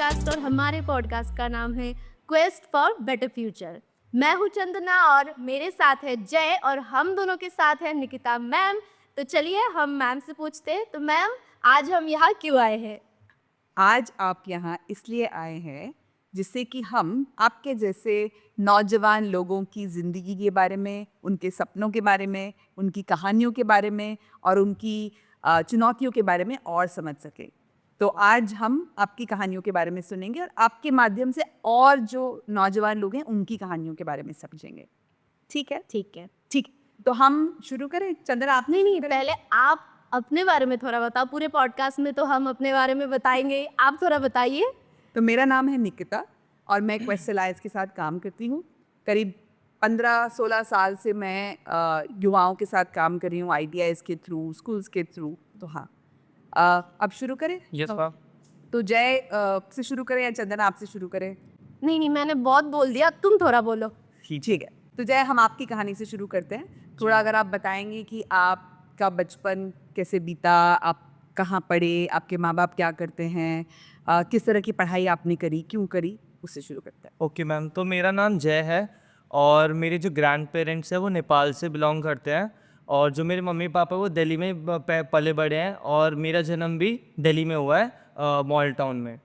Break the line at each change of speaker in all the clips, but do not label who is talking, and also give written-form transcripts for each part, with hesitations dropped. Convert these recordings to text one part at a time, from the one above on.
Podcast और हमारे podcast का नाम है क्वेस्ट फॉर बेटर फ्यूचर। मैं हूँ चंदना और मेरे साथ है जय और हम दोनों के साथ है निकिता मैम। तो चलिए हम मैम से पूछते हैं। तो मैम, आज हम यहाँ क्यों आए हैं?
आज आप यहाँ इसलिए आए हैं जिससे कि हम आपके जैसे नौजवान लोगों की ज़िंदगी के बारे में, उनके सपनों के बारे में, उनकी कहानियों के बारे में और उनकी चुनौतियों के बारे में और समझ सकें। तो आज हम आपकी कहानियों के बारे में सुनेंगे और आपके माध्यम से और जो नौजवान लोग हैं उनकी कहानियों के बारे में समझेंगे। ठीक है?
ठीक है।
ठीक। तो हम शुरू करें? चंदना, आप
नहीं, पहले आप अपने बारे में थोड़ा बताओ। पूरे पॉडकास्ट में तो हम अपने बारे में बताएंगे, आप थोड़ा बताइए।
तो मेरा नाम है निकिता और मैं क्वेस्ट अलायंस के साथ काम करती हूँ। करीब 15-16 साल से मैं युवाओं के साथ काम कर रही हूँ, आईटीआईज के थ्रू, स्कूल्स के थ्रू। तो हाँ, अब शुरू करें?
Yes ma'am.
तो जय से शुरू करें या चंदना आपसे शुरू करें?
नहीं, मैंने बहुत बोल दिया, तुम थोड़ा बोलो।
ठीक है। तो जय, हम आपकी कहानी से शुरू करते हैं। थोड़ा अगर आप बताएंगे कि आपका बचपन कैसे बीता, आप कहाँ पढ़े, आपके माँ बाप क्या करते हैं, किस तरह की पढ़ाई आपने करी, क्यों करी, उससे शुरू करते हैं।
ओके मैम, तो मेरा नाम जय है और मेरे जो ग्रैंड पेरेंट्स हैं वो नेपाल से बिलोंग करते हैं और जो मेरे मम्मी पापा वो दिल्ली में पले बड़े हैं और मेरा जन्म भी दिल्ली में हुआ है, मॉल टाउन में।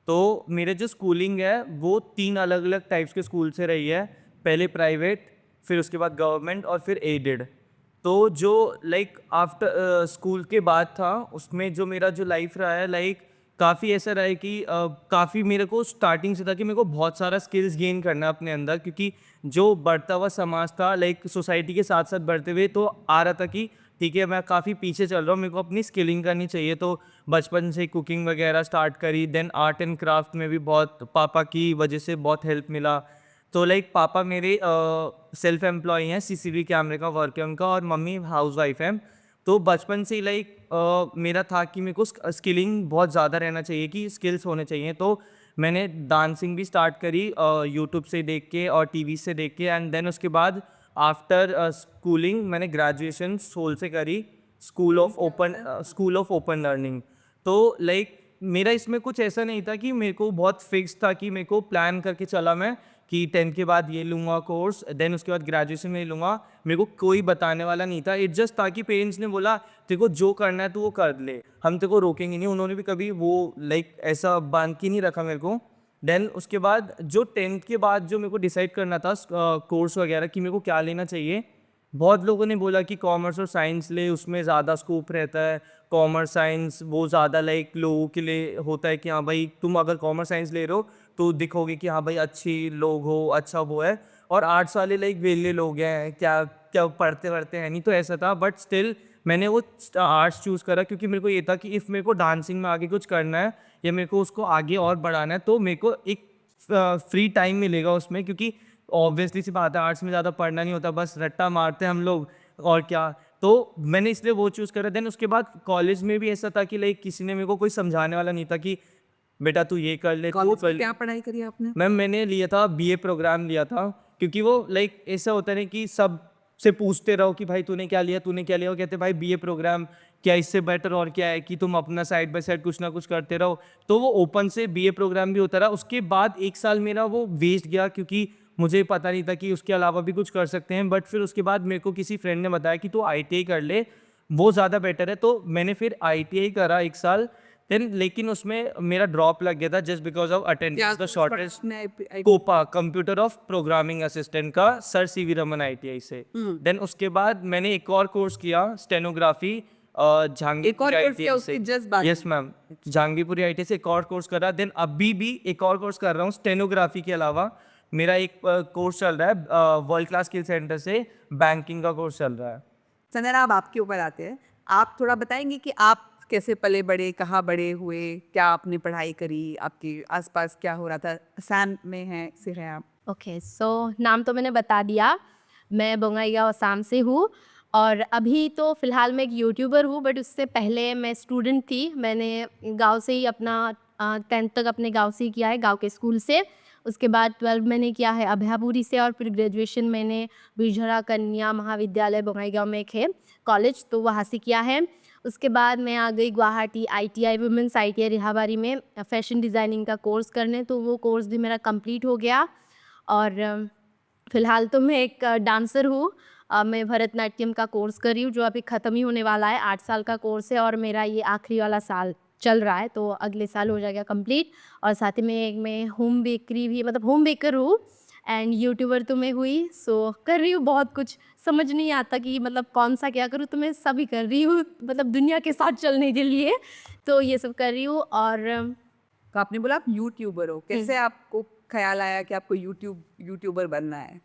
तो मेरे जो स्कूलिंग है वो 3 अलग अलग टाइप्स के स्कूल से रही है। पहले प्राइवेट, फिर उसके बाद गवर्नमेंट और फिर एडेड। तो जो लाइक आफ्टर स्कूल के बाद था उसमें जो मेरा जो लाइफ रहा है, लाइक काफ़ी ऐसा रहा है कि काफ़ी मेरे को स्टार्टिंग से था कि मेरे को बहुत सारा स्किल्स गेन करना है अपने अंदर, क्योंकि जो बढ़ता हुआ समाज था, लाइक सोसाइटी के साथ साथ बढ़ते हुए तो आ रहा था कि ठीक है मैं काफ़ी पीछे चल रहा हूँ, मेरे को अपनी स्किलिंग करनी चाहिए। तो बचपन से कुकिंग वगैरह स्टार्ट करी, देन आर्ट एंड क्राफ्ट में भी बहुत पापा की वजह से बहुत हेल्प मिला। तो लाइक पापा मेरे सेल्फ एम्प्लॉय हैं, सीसीटीवी कैमरे का वर्क है उनका, और मम्मी हाउस वाइफ हैं। तो बचपन से ही लाइक मेरा था कि मेरे को स्किलिंग बहुत ज़्यादा रहना चाहिए, कि स्किल्स होने चाहिए। तो मैंने डांसिंग भी स्टार्ट करी यूट्यूब से देख के और टीवी से देख के, एंड देन उसके बाद आफ्टर स्कूलिंग मैंने ग्रेजुएशन सोल से करी, स्कूल ऑफ ओपन लर्निंग। तो लाइक मेरा इसमें कुछ ऐसा नहीं था कि मेरे को बहुत फिक्स था कि मेरे को प्लान करके चला मैं कि 10th के बाद ये लूँगा कोर्स, देन उसके बाद ग्रेजुएशन में ये लूँगा। मेरे को कोई बताने वाला नहीं था। इट जस्ट था कि पेरेंट्स ने बोला तेरे को जो करना है तो वो कर ले, हम तेरे को रोकेंगे नहीं। उन्होंने भी कभी वो लाइक ऐसा बांध के नहीं रखा मेरे को। देन उसके बाद जो 10th के बाद जो मेरे को डिसाइड करना था कोर्स वगैरह कि मेरे को क्या लेना चाहिए, बहुत लोगों ने बोला कि कॉमर्स और साइंस ले, उसमें ज़्यादा स्कोप रहता है। कॉमर्स साइंस वो ज़्यादा लाइक लोगों के लिए होता है कि हाँ भाई तुम अगर कॉमर्स साइंस ले रहे हो तो दिखोगे कि हाँ भाई अच्छी लोग हो, अच्छा वो है। और आर्ट्स वाले लाइक वेले लोग हैं, क्या क्या पढ़ते वढ़ते हैं नहीं, तो ऐसा था। बट स्टिल मैंने वो आर्ट्स चूज़ करा क्योंकि मेरे को ये था कि इफ़ मेरे को डांसिंग में आगे कुछ करना है या मेरे को उसको आगे और बढ़ाना है तो मेरे को एक फ्री टाइम मिलेगा उसमें, क्योंकि ऑब्वियसली सी बात है आर्ट्स में ज़्यादा पढ़ना नहीं होता, बस रट्टा मारते हैं हम लोग और क्या। तो मैंने इसलिए वो चूज़ करा। देन उसके बाद कॉलेज में भी ऐसा था कि लाइक किसी ने मेरे को कोई समझाने वाला नहीं था कि बेटा तू ये कर ले, तू कर ले।
क्या पढ़ाई करी आपने?
मैम मैंने लिया था बीए प्रोग्राम लिया था, क्योंकि वो लाइक ऐसा होता है ना कि सब से पूछते रहो कि भाई तूने क्या लिया, तूने क्या लिया। वो कहते भाई बीए प्रोग्राम, क्या इससे बेटर और क्या है कि तुम अपना साइड बाय साइड कुछ ना कुछ करते रहो। तो वो ओपन से बीए प्रोग्राम भी होता रहा। उसके बाद 1 साल मेरा वो वेस्ट गया क्योंकि मुझे पता नहीं था कि उसके अलावा भी कुछ कर सकते हैं। बट फिर उसके बाद मेरे को किसी फ्रेंड ने बताया कि तू आईटीआई कर ले, वो ज़्यादा बेटर है। तो मैंने फिर आईटीआई करा 1 साल। देन लेकिन उसमें मेरा ड्रॉप लग गया था just because of attendance the shortage. COPA computer of programming assistant का सर सीवी रमन आईटीआई से। देन उसके बाद मैंने एक और कोर्स किया स्टेनोग्राफी जहांगीरपुरी आईटीआई से। यस मैम, जहांगीरपुरी आईटीआई से एक और कोर्स करा। देन अभी भी एक और कोर्स कर रहा हूँ स्टेनोग्राफी के अलावा। मेरा एक कोर्स चल रहा है वर्ल्ड क्लास स्किल सेंटर से, बैंकिंग का कोर्स चल रहा है।
चंदना, अब आपके ऊपर आते हैं। आप थोड़ा बताएंगे कि आप कैसे पले बड़े, कहाँ बड़े हुए, क्या आपने पढ़ाई करी, आपके आसपास क्या हो रहा था? असम में है से हैं आप?
ओके, सो नाम तो मैंने बता दिया। मैं बोंगाईगांव असम से हूँ और अभी तो फ़िलहाल मैं एक यूट्यूबर हूँ, बट उससे पहले मैं स्टूडेंट थी। मैंने गांव से ही अपना 10th तक अपने गांव से ही किया है, गांव के स्कूल से। उसके बाद 12 मैंने किया है अभयापुरी से और फिर ग्रेजुएशन मैंने बिरझरा कन्या महाविद्यालय बोंगाईगांव में एक है कॉलेज, तो वहाँ से किया है। उसके बाद मैं आ गई गुवाहाटी ITI वुमेंस ITI रिहाबारी में फैशन डिज़ाइनिंग का कोर्स करने, तो वो कोर्स भी मेरा कंप्लीट हो गया। और फ़िलहाल तो मैं एक डांसर हूँ। मैं भरतनाट्यम का कोर्स कर रही हूँ जो अभी ख़त्म ही होने वाला है। 8 साल का कोर्स है और मेरा ये आखिरी वाला साल चल रहा है, तो अगले साल हो जाएगा कंप्लीट। और साथ ही में मैं होम बेकरी भी, मतलब होम बेकर हूँ एंड यूट्यूबर तो मैं हुई। सो कर रही हूँ बहुत कुछ, समझ नहीं आता कि मतलब कौन सा क्या करूँ, तो मैं सभी कर रही हूँ, मतलब दुनिया के साथ चलने के लिए तो ये सब कर रही हूँ। और
तो आपने बोला आप यूट्यूबर हो, कैसे आपको ख्याल आया कि आपको यूट्यूबर बनना है?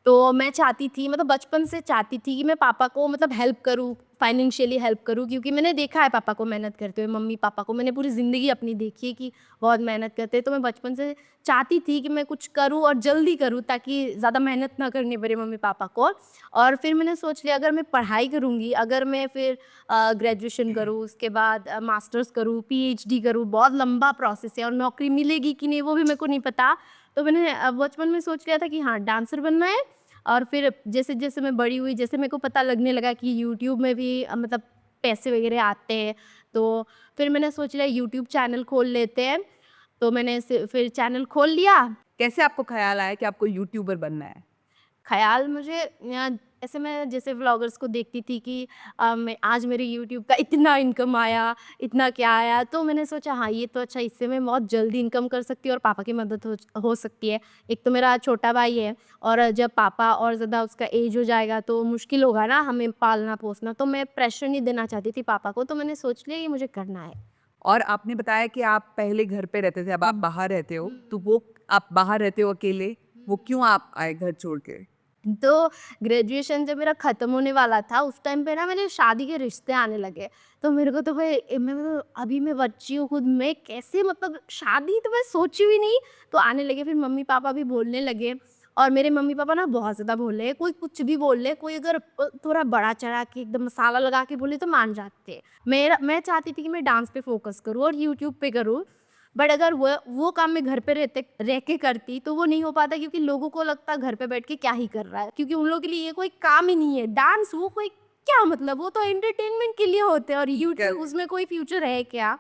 तो मैं चाहती थी, मतलब बचपन से चाहती थी कि मैं पापा को मतलब हेल्प करूँ, फाइनेंशियली हेल्प करूँ, क्योंकि मैंने देखा है पापा को मेहनत करते हुए, मम्मी पापा को मैंने पूरी ज़िंदगी अपनी देखी है कि बहुत मेहनत करते हैं। तो मैं बचपन से चाहती थी कि मैं कुछ करूँ और जल्दी करूँ ताकि ज़्यादा मेहनत ना करनी पड़े मम्मी पापा को। और फिर मैंने सोच लिया अगर मैं पढ़ाई करूँगी, अगर मैं फिर ग्रेजुएशन करूँ, उसके बाद मास्टर्स करूँ, PhD करूँ, बहुत लंबा प्रोसेस है और नौकरी मिलेगी कि नहीं वो भी मेरे को नहीं पता। तो मैंने बचपन में सोच लिया था कि हाँ, डांसर बनना है। और फिर जैसे-जैसे मैं बड़ी हुई, जैसे मेरे को पता लगने लगा कि यूट्यूब में भी मतलब पैसे वगैरह आते हैं, तो फिर मैंने सोच लिया यूट्यूब चैनल खोल लेते हैं। तो मैंने फिर चैनल खोल लिया।
कैसे आपको ख्याल आया कि आपको यूट्यूबर बनना है?
ख़याल मुझे ऐसे मैं जैसे व्लॉगर्स को देखती थी कि मैं आज मेरे यूट्यूब का इतना इनकम आया, इतना क्या आया, तो मैंने सोचा हाँ, ये तो अच्छा, इससे मैं बहुत जल्दी इनकम कर सकती हूँ और पापा की मदद हो सकती है। एक तो मेरा छोटा भाई है और जब पापा और ज़्यादा उसका एज हो जाएगा तो मुश्किल होगा ना हमें पालना-पोसना, तो मैं प्रेशर नहीं देना चाहती थी पापा को, तो मैंने सोच लिया ये मुझे करना है।
और आपने बताया कि आप पहले घर पे रहते थे, अब आप बाहर रहते हो, तो वो आप बाहर रहते हो अकेले, वो क्यों आप आए घर छोड़ के?
तो ग्रेजुएशन जब मेरा ख़त्म होने वाला था उस टाइम पे ना मेरे शादी के रिश्ते आने लगे। तो मेरे को तो भाई मैं तो अभी मैं बच्ची हूँ खुद, मैं कैसे मतलब शादी तो मैं सोची भी नहीं, तो आने लगे। फिर मम्मी-पापा भी बोलने लगे और मेरे मम्मी-पापा ना बहुत ज़्यादा बोले, कोई कुछ भी बोल ले, कोई अगर थोड़ा बड़ा-चढ़ा के एकदम मसाला लगा के बोले तो मान जाते। मैं चाहती थी कि मैं डांस पे फ़ोकस करूँ और यूट्यूब पे करूँ। बट अगर वो काम मैं घर पे रह के करती तो वो नहीं हो पाता, क्योंकि लोगों को लगता घर पे बैठ के क्या ही कर रहा है, क्योंकि उन लोगों के लिए ये कोई काम ही नहीं है। डांस वो कोई क्या मतलब, वो तो एंटरटेनमेंट के लिए होते हैं और यूट्यूब
कर
उसमें कोई फ्यूचर है क्या?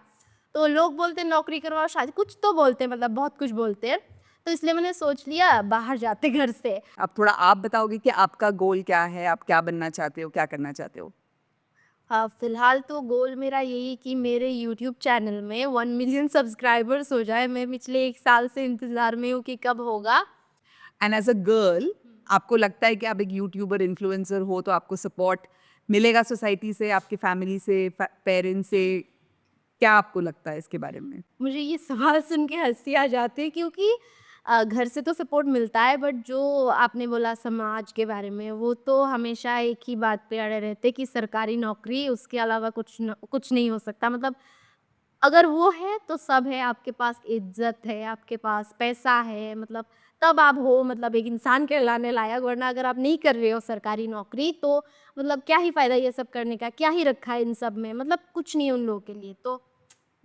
तो लोग बोलते हैं नौकरी करो और शादी, कुछ तो बोलते हैं, मतलब बहुत कुछ बोलते हैं। तो इसलिए मैंने सोच लिया बाहर जाते घर से।
अब थोड़ा आप बताओगे कि आपका गोल क्या है? आप क्या बनना चाहते हो? क्या करना चाहते हो?
हाँ, फ़िलहाल तो गोल मेरा यही कि मेरे यूट्यूब चैनल में 1 मिलियन सब्सक्राइबर्स हो जाए। मैं पिछले 1 साल से इंतज़ार में हूँ कि कब होगा।
एंड एज़ अ गर्ल, आपको लगता है कि आप एक यूट्यूबर, इन्फ्लुएंसर हो तो आपको सपोर्ट मिलेगा सोसाइटी से, आपकी फैमिली से, पेरेंट्स से? क्या आपको लगता है इसके बारे में?
मुझे ये सवाल सुन के हँसी आ जाती है, क्योंकि घर से तो सपोर्ट मिलता है, बट जो आपने बोला समाज के बारे में, वो तो हमेशा एक ही बात पे अड़े रहते कि सरकारी नौकरी, उसके अलावा कुछ नहीं हो सकता। मतलब अगर वो है तो सब है, आपके पास इज़्ज़त है, आपके पास पैसा है, मतलब तब आप हो मतलब एक इंसान कहलाने लायक। वरना अगर आप नहीं कर रहे हो सरकारी नौकरी तो मतलब क्या ही फ़ायदा ये सब करने का, क्या ही रखा है इन सब में, मतलब कुछ नहीं है उन लोगों के लिए। तो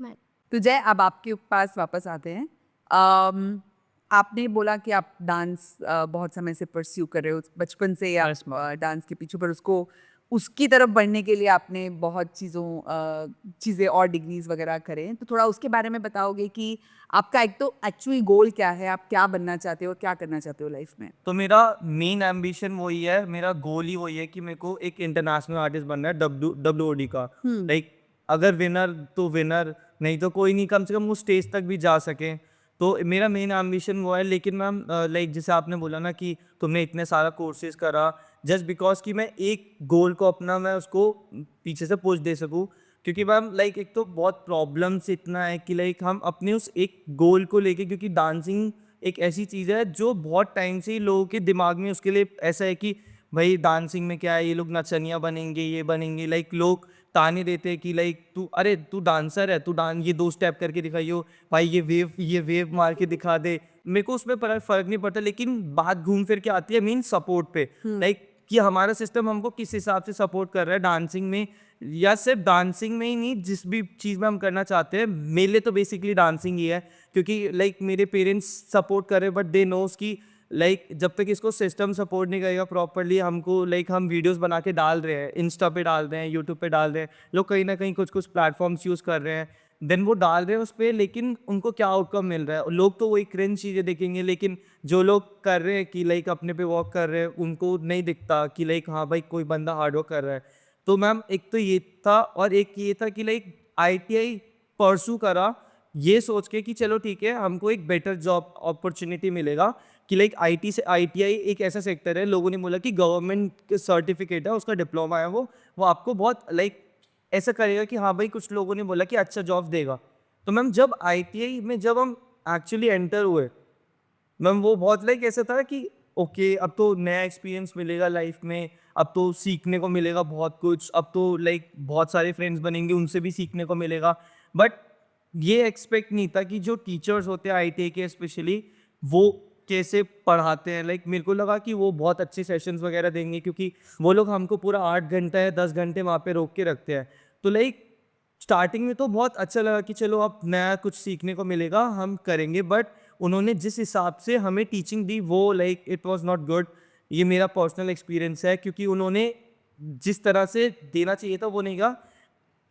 मैं
तो जय, अब आपके पास वापस आते हैं। आपने बोला कि आप डांस बहुत समय से परस्यू कर रहे हो, बचपन से ही आप
Yes, ma'am.
डांस के पीछे, पर उसको उसकी तरफ बढ़ने के लिए आपने बहुत चीज़ें और डिग्रीज वगैरह करें, तो थोड़ा उसके बारे में बताओगे कि आपका एक तो एक्चुअली गोल क्या है, आप क्या बनना चाहते हो, क्या करना चाहते हो लाइफ में?
तो मेरा मेन एम्बिशन वही है, मेरा गोल ही वही है कि मेरे को एक इंटरनेशनल आर्टिस्ट बनना है, WOD का। लाइक अगर विनर तो विनर, नहीं तो कोई नहीं, कम से कम वो स्टेज तक भी जा सके। तो मेरा मेन एम्बिशन वो है। लेकिन मैम लाइक जैसे आपने बोला ना कि तुमने इतने सारा कोर्सेज करा, जस्ट बिकॉज कि मैं एक गोल को अपना, मैं उसको पीछे से पुश दे सकूँ। क्योंकि मैम लाइक एक तो बहुत प्रॉब्लम्स इतना है कि लाइक हम अपने उस एक गोल को लेके, क्योंकि डांसिंग एक ऐसी चीज़ है जो बहुत टाइम से ही लोगों के दिमाग में उसके लिए ऐसा है कि भाई डांसिंग में क्या है, ये लोग नचनिया बनेंगे, ये बनेंगे। लाइक लोग ताने देते हैं कि लाइक तू, अरे तू डांसर है, तू ये 2 स्टेप करके दिखाइयो, भाई ये वेव मार के दिखा दे। मेरे को उसमें फ़र्क नहीं पड़ता, लेकिन बात घूम फिर के आती है मेन सपोर्ट पे। लाइक कि हमारा सिस्टम हमको किस हिसाब से सपोर्ट कर रहा है डांसिंग में, या सिर्फ डांसिंग में ही नहीं, जिस भी चीज़ में हम करना चाहते हैं। मेरे लिए तो बेसिकली डांसिंग ही है, क्योंकि लाइक मेरे पेरेंट्स सपोर्ट कर रहे हैं, बट दे नोस कि लाइक जब तक इसको सिस्टम सपोर्ट नहीं करेगा प्रॉपरली हमको, लाइक हम वीडियोस बना के डाल रहे हैं, इंस्टा पे डाल रहे हैं, यूट्यूब पे डाल रहे हैं, लोग कहीं ना कहीं कुछ कुछ प्लेटफॉर्म्स यूज़ कर रहे हैं, देन वो डाल रहे हैं उस पर, लेकिन उनको क्या आउटकम मिल रहा है? लोग तो वही क्रिंज चीज़ें देखेंगे, लेकिन जो लोग कर रहे हैं कि लाइक अपने पे वर्क कर रहे हैं उनको नहीं दिखता कि लाइक हाँ भाई कोई बंदा हार्ड वर्क कर रहा है। तो मैम एक तो ये था, और एक ये था कि लाइक ITI परसू करा ये सोच के कि चलो ठीक है हमको एक बेटर जॉब अपॉर्चुनिटी मिलेगा, कि लाइक ITI एक ऐसा सेक्टर है, लोगों ने बोला कि गवर्नमेंट सर्टिफिकेट है, उसका डिप्लोमा है, वो आपको बहुत लाइक ऐसा करेगा कि हाँ भाई कुछ लोगों ने बोला कि अच्छा जॉब देगा। तो मैम जब ITI में जब हम एक्चुअली एंटर हुए मैम, वो बहुत लाइक ऐसा था कि ओके अब तो नया एक्सपीरियंस मिलेगा लाइफ में, अब तो सीखने को मिलेगा बहुत कुछ, अब तो लाइक बहुत सारे फ्रेंड्स बनेंगे, उनसे भी सीखने को मिलेगा। बट ये एक्सपेक्ट नहीं था कि जो टीचर्स होते हैं ITI के स्पेशली, वो कैसे पढ़ाते हैं। लाइक मेरे को लगा कि वो बहुत अच्छे सेशंस वगैरह देंगे, क्योंकि वो लोग हमको पूरा 8 घंटा या 10 घंटे वहाँ पे रोक के रखते हैं। तो लाइक स्टार्टिंग में तो बहुत अच्छा लगा कि चलो अब नया कुछ सीखने को मिलेगा, हम करेंगे। बट उन्होंने जिस हिसाब से हमें टीचिंग दी वो like it was not good. ये मेरा पर्सनल एक्सपीरियंस है, क्योंकि उन्होंने जिस तरह से देना चाहिए था वो नहीं कहा।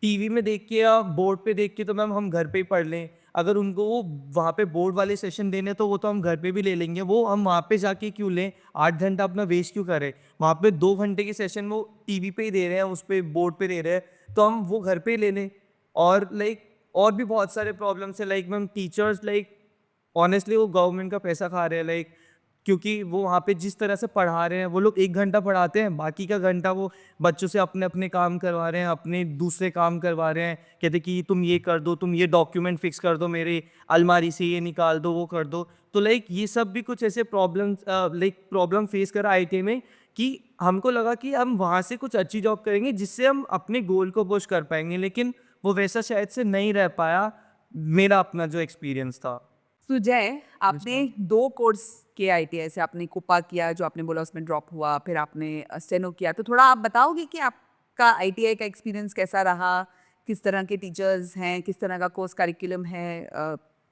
टीवी में देख के या बोर्ड पे देख के तो मैम हम घर पे ही पढ़ लें, अगर उनको वो वहाँ पे बोर्ड वाले सेशन देने तो वो तो हम घर पे भी ले लेंगे, वो हम वहाँ पे जाके क्यों लें? 8 घंटा अपना वेस्ट क्यों करें? वहाँ पे 2 घंटे के सेशन वो टीवी पे ही दे रहे हैं, उस पे बोर्ड पे दे रहे हैं, तो हम वो घर पे ही ले लें। और लाइक और भी बहुत सारे प्रॉब्लम्स है, like ma'am teachers like honestly वो गवर्नमेंट का पैसा खा रहे हैं, लाइक क्योंकि वो वहाँ पे जिस तरह से पढ़ा रहे हैं, वो लोग 1 घंटा पढ़ाते हैं, बाकी का घंटा वो बच्चों से अपने अपने काम करवा रहे हैं, अपने दूसरे काम करवा रहे हैं, कहते कि तुम ये कर दो, तुम ये डॉक्यूमेंट फिक्स कर दो, मेरे अलमारी से ये निकाल दो, वो कर दो। तो लाइक ये सब भी कुछ ऐसे प्रॉब्लम फेस करा ITI में, कि हमको लगा कि हम वहाँ से कुछ अच्छी जॉब करेंगे जिससे हम अपने गोल को पुश कर पाएंगे, लेकिन वो वैसा शायद से नहीं रह पाया, मेरा अपना जो एक्सपीरियंस था।
सुजय, आपने 2 कोर्स किए ITI से, आपने कोपा किया जो आपने बोला उसमें ड्रॉप हुआ, फिर आपने स्टेनो किया। तो थोड़ा आप बताओगे कि आपका ITI का एक्सपीरियंस कैसा रहा, किस तरह के टीचर्स हैं, किस तरह का कोर्स करिकुलम है,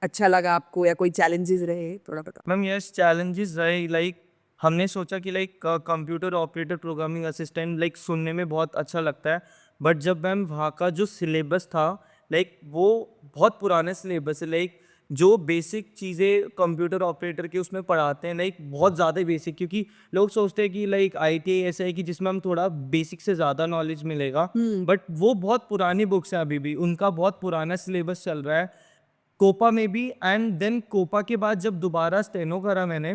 अच्छा लगा आपको या कोई चैलेंजेस रहे, थोड़ा बताओ।
मैम यस चैलेंजेस रहे, लाइक हमने सोचा कि like computer operator programming assistant like सुनने में बहुत अच्छा लगता है, बट जब मैम वहाँ का जो सिलेबस था लाइक वो बहुत पुराना सिलेबस है, लाइक जो बेसिक चीज़ें कंप्यूटर ऑपरेटर के उसमें पढ़ाते हैं लाइक बहुत ज़्यादा बेसिक, क्योंकि लोग सोचते हैं कि लाइक ITI ऐसा है कि जिसमें हम थोड़ा बेसिक से ज़्यादा नॉलेज मिलेगा, बट वो बहुत पुरानी बुक्स हैं, अभी भी उनका बहुत पुराना सिलेबस चल रहा है कोपा में भी। एंड देन कोपा के बाद जब दोबारा स्टेनो करा मैंने,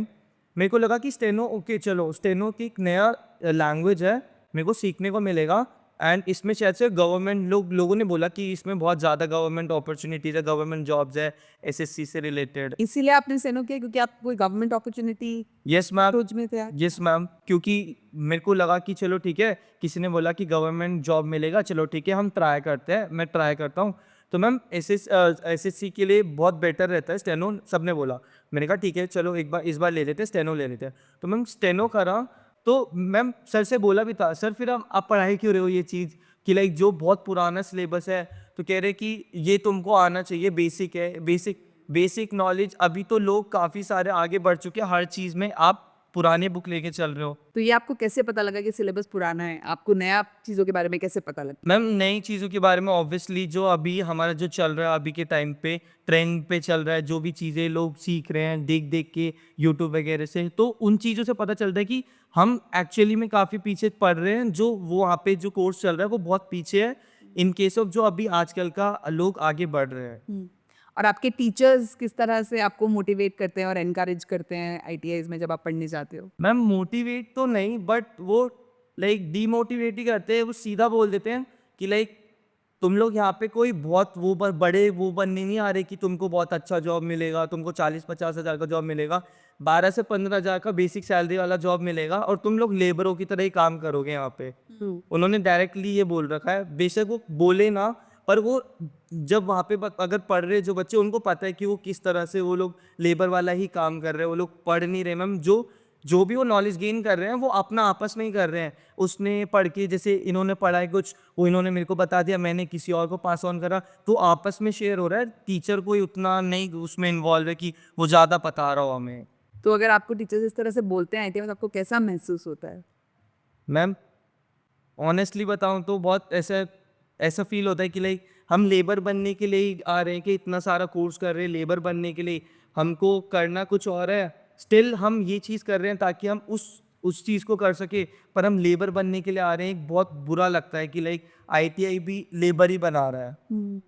मेरे को लगा कि स्टेनो ओके चलो स्टेनो की एक नया लैंग्वेज है, मेरे को सीखने को मिलेगा, एंड इसमें शायद से गवर्नमेंट लोगों ने बोला कि इसमें बहुत ज़्यादा गवर्नमेंट अपॉर्चुनिटीज़ है, गवर्नमेंट जॉब्स है SSC से रिलेटेड।
इसीलिए आपने स्टेनो किया क्योंकि आप कोई गवर्नमेंट अपॉर्चुनिटी
यस मैम,
सोच में थे?
यस मैम, क्योंकि मेरे को लगा कि चलो ठीक है, किसी ने बोला कि गवर्नमेंट जॉब मिलेगा, चलो ठीक है हम ट्राई करते हैं, मैं ट्राई करता हूँ। तो मैम SSC के लिए बहुत बेटर रहता है स्टेनो, सबने बोला। मैंने कहा ठीक है चलो एक बार इस बार ले लेते हैं, स्टेनो ले लेते हैं। तो मैम स्टेनो करा, तो मैम सर से बोला भी था, सर फिर आप पढ़ाई क्यों रहे हो ये चीज़, कि लाइक जो बहुत पुराना सिलेबस है, तो कह रहे कि ये तुमको आना चाहिए, बेसिक है, बेसिक नॉलेज। अभी तो लोग काफ़ी सारे आगे बढ़ चुके हैं हर चीज़ में, आप पुराने बुक लेके चल रहे हो।
तो ये आपको कैसे पता लगा कि सिलेबस पुराना है? आपको नया चीज़ों के बारे में कैसे पता लगा?
मैम नई चीज़ों के बारे में ऑब्वियसली जो अभी हमारा जो चल रहा है अभी के टाइम पे ट्रेंड पे चल रहा है, जो भी चीज़ें लोग सीख रहे हैं देख देख के यूट्यूब वगैरह से, तो उन चीज़ों से पता चलता है कि हम एक्चुअली में काफ़ी पीछे पड़ रहे हैं, जो वो वहाँ पे जो कोर्स चल रहा है वो बहुत पीछे है इन केस ऑफ जो अभी आजकल का लोग आगे बढ़ रहे हैं।
और आपके टीचर्स किस तरह से आपको मोटिवेट करते हैं और एनकरेज करते हैं ITIs में जब आप पढ़ने जाते हो?
मैम मोटिवेट तो नहीं, बट वो लाइक डीमोटिवेट ही करते हैं, वो सीधा बोल देते हैं कि लाइक तुम लोग यहाँ पे कोई बहुत बड़े वो बनने नहीं आ रहे कि तुमको बहुत अच्छा जॉब मिलेगा, तुमको 40-50 हज़ार का जॉब मिलेगा, 12 से 15 हज़ार का बेसिक सैलरी वाला जॉब मिलेगा, और तुम लोग लेबरों की तरह ही काम करोगे यहाँ पे। उन्होंने डायरेक्टली ये बोल रखा है, बेशक वो बोले ना, पर वो जब वहाँ पे अगर पढ़ रहे जो बच्चे, उनको पता है कि वो किस तरह से वो लोग लेबर वाला ही काम कर रहे हैं, वो लोग पढ़ नहीं रहे मैम। जो भी वो नॉलेज गेन कर रहे हैं वो अपना आपस में ही कर रहे हैं, उसने पढ़ के जैसे इन्होंने पढ़ा है कुछ, वो इन्होंने मेरे को बता दिया, मैंने किसी और को पास ऑन करा, तो आपस में शेयर हो रहा है, टीचर कोई उतना नहीं उसमें इन्वॉल्व है कि वो ज़्यादा बता रहा हो हमें।
तो अगर आपको टीचर्स इस तरह से बोलते हैं तो आपको कैसा महसूस होता है?
मैम ऑनेस्टली बताऊं तो बहुत ऐसा ऐसा फील होता है कि लाइक हम लेबर बनने के लिए ही आ रहे हैं, कि इतना सारा कोर्स कर रहे हैं लेबर बनने के लिए, हमको करना कुछ और है। स्टिल हम ये चीज़ कर रहे हैं ताकि हम उस चीज़ को कर सके, पर हम लेबर बनने के लिए आ रहे हैं। एक बहुत बुरा लगता है कि लाइक आईटीआई भी लेबर ही बना रहा है।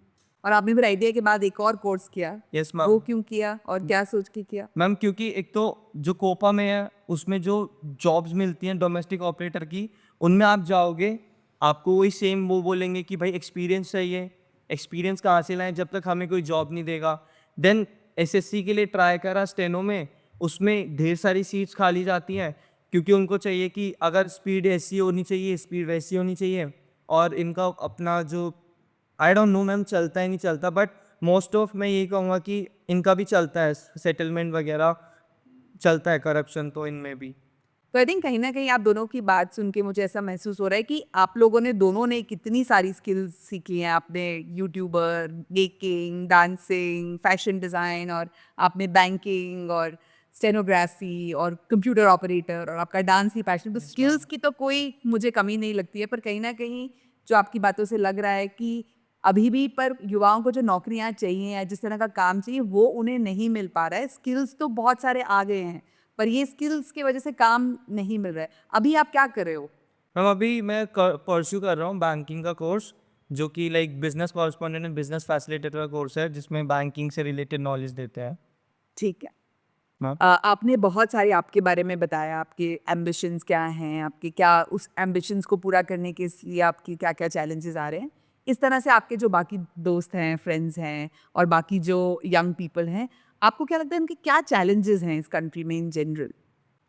और आपने फिर आईटीआई के बाद एक और कोर्स किया,
यस मैम।
वो क्यों किया और क्या सोच के किया?
मैम क्योंकि एक तो जो कोपा में है उसमें जो जॉब्स मिलती हैं डोमेस्टिक ऑपरेटर की, उनमें आप जाओगे, आपको वही सेम वो बोलेंगे कि भाई एक्सपीरियंस चाहिए। एक्सपीरियंस कहाँ से लाएं जब तक हमें कोई जॉब नहीं देगा। देन एसएससी के लिए ट्राई करा स्टेनो में, उसमें ढेर सारी सीट्स खाली जाती हैं, क्योंकि उनको चाहिए कि अगर स्पीड ऐसी होनी चाहिए, स्पीड वैसी होनी चाहिए। और इनका अपना जो आई डोंट नो मैम चलता है नहीं चलता, बट मोस्ट ऑफ मैं यही कहूँगा कि इनका भी चलता है, सेटलमेंट वगैरह चलता है, करप्शन तो इनमें भी।
तो आई थिंक कहीं ना कहीं आप दोनों की बात सुन के मुझे ऐसा महसूस हो रहा है कि आप लोगों ने दोनों ने कितनी सारी स्किल्स सीखी हैं। आपने YouTuber, baking, dancing, fashion design, और आपने बैंकिंग और स्टेनोग्राफी और कंप्यूटर ऑपरेटर, और आपका डांस ही पैशन। तो स्किल्स की तो कोई मुझे कमी नहीं लगती है, पर कहीं ना कहीं जो आपकी बातों से लग रहा है कि अभी भी पर युवाओं को जो नौकरियां चाहिए या जिस तरह का काम चाहिए वो उन्हें नहीं मिल पा रहा है। स्किल्स तो बहुत सारे आ गए हैं, पर ये स्किल्स की वजह से काम नहीं मिल रहा है। अभी आप क्या कर रहे हो?
मैम अभी मैं परस्यू कर रहा हूँ बैंकिंग का कोर्स, जो कि like business correspondent and business facilitator का कोर्स है, जिसमें बैंकिंग से रिलेटेड नॉलेज देते हैं।
ठीक है।
मैम
आपने बहुत सारे आपके बारे में बताया, आपके एम्बिशंस क्या हैं, आपके क्या उस एम्बिशंस को पूरा करने के लिए आपकी क्या क्या चैलेंजेस आ रहे हैं। इस तरह से आपके जो बाकी दोस्त हैं, फ्रेंड्स हैं, और बाकी जो यंग पीपल हैं, आपको क्या लगता है उनके क्या चैलेंजेस हैं इस कंट्री में इन जनरल?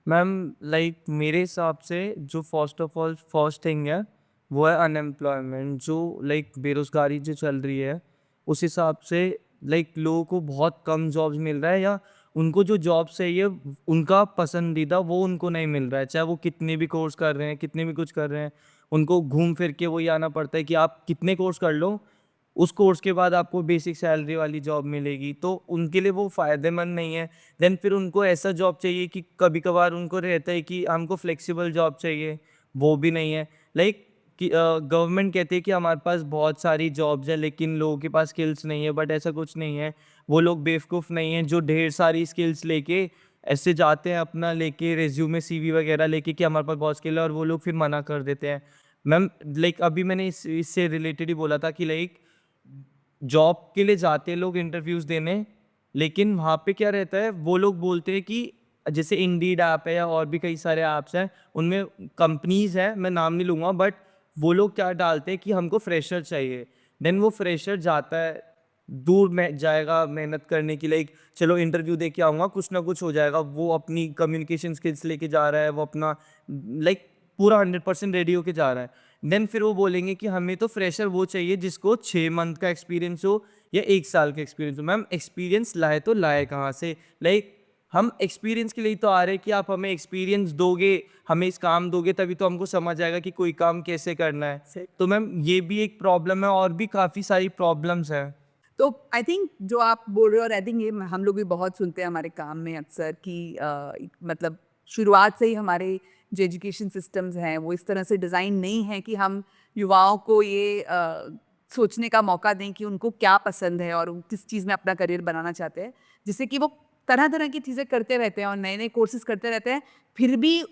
मैम लाइक मेरे हिसाब से जो first of all first thing है वो है अनएम्प्लॉयमेंट। जो लाइक बेरोज़गारी जो चल रही है उस हिसाब से लाइक लोगों को बहुत कम जॉब्स मिल रहा है, या उनको जो जॉब चाहिए उनका पसंदीदा वो उनको नहीं मिल रहा है। चाहे वो कितने भी कोर्स कर रहे हैं, कितने भी कुछ कर रहे हैं, उनको घूम फिर के वही आना पड़ता है कि आप कितने कोर्स कर लो, उस कोर्स के बाद आपको बेसिक सैलरी वाली जॉब मिलेगी, तो उनके लिए वो फ़ायदेमंद नहीं है। देन फिर उनको ऐसा जॉब चाहिए कि कभी कभार उनको रहता है कि हमको फ्लेक्सिबल जॉब चाहिए, वो भी नहीं है। लाइक कि गवर्नमेंट कहती है कि हमारे पास बहुत सारी जॉब्स हैं लेकिन लोगों के पास स्किल्स नहीं है, बट ऐसा कुछ नहीं है। वो लोग बेवकूफ़ नहीं हैं जो ढेर सारी स्किल्स लेके ऐसे जाते हैं, अपना लेके रेज्यूमे सीवी वगैरह लेके कि हमारे पास बहुत स्किल है, और वो लोग फिर मना कर देते हैं। मैम लाइक अभी मैंने इससे रिलेटेड ही बोला था कि लाइक जॉब के लिए जाते हैं लोग इंटरव्यूज़ देने, लेकिन वहाँ पे क्या रहता है, वो लोग बोलते हैं कि जैसे इंडीड ऐप है या और भी कई सारे ऐप्स हैं, उनमें कंपनीज़ हैं, मैं नाम नहीं लूँगा, बट वो लोग क्या डालते हैं कि हमको फ्रेशर चाहिए। देन वो फ्रेशर जाता है, दूर में जाएगा मेहनत करने की, लाइक चलो इंटरव्यू दे के आऊँगा, कुछ ना कुछ हो जाएगा। वो अपनी कम्युनिकेशन स्किल्स लेके जा रहा है, वो अपना लाइक पूरा 100% रेडी होके जा रहा है। देन फिर वो बोलेंगे कि हमें तो फ्रेशर वो चाहिए जिसको 6 मंथ का एक्सपीरियंस हो या 1 साल का एक्सपीरियंस हो। मैम एक्सपीरियंस लाए तो लाए कहाँ से? लाइक हम एक्सपीरियंस के लिए तो आ रहे हैं कि आप हमें एक्सपीरियंस दोगे, हमें इस काम दोगे, तभी तो हमको समझ आएगा कि कोई काम कैसे करना है। तो मैम ये भी एक प्रॉब्लम है, और भी काफ़ी सारी प्रॉब्लम्स हैं।
तो आई थिंक जो आप बोल रहे हो, और आई थिंक ये हम लोग भी बहुत सुनते हैं हमारे काम में अक्सर कि मतलब शुरुआत से ही हमारे जो एजुकेशन सिस्टम्स हैं वो इस तरह से डिज़ाइन नहीं है कि हम युवाओं को ये सोचने का मौका दें कि उनको क्या पसंद है और वो किस चीज़ में अपना करियर बनाना चाहते हैं, जिससे कि वो तरह तरह की चीज़ें करते रहते हैं और नए नए कोर्सेज करते रहते हैं। फिर भी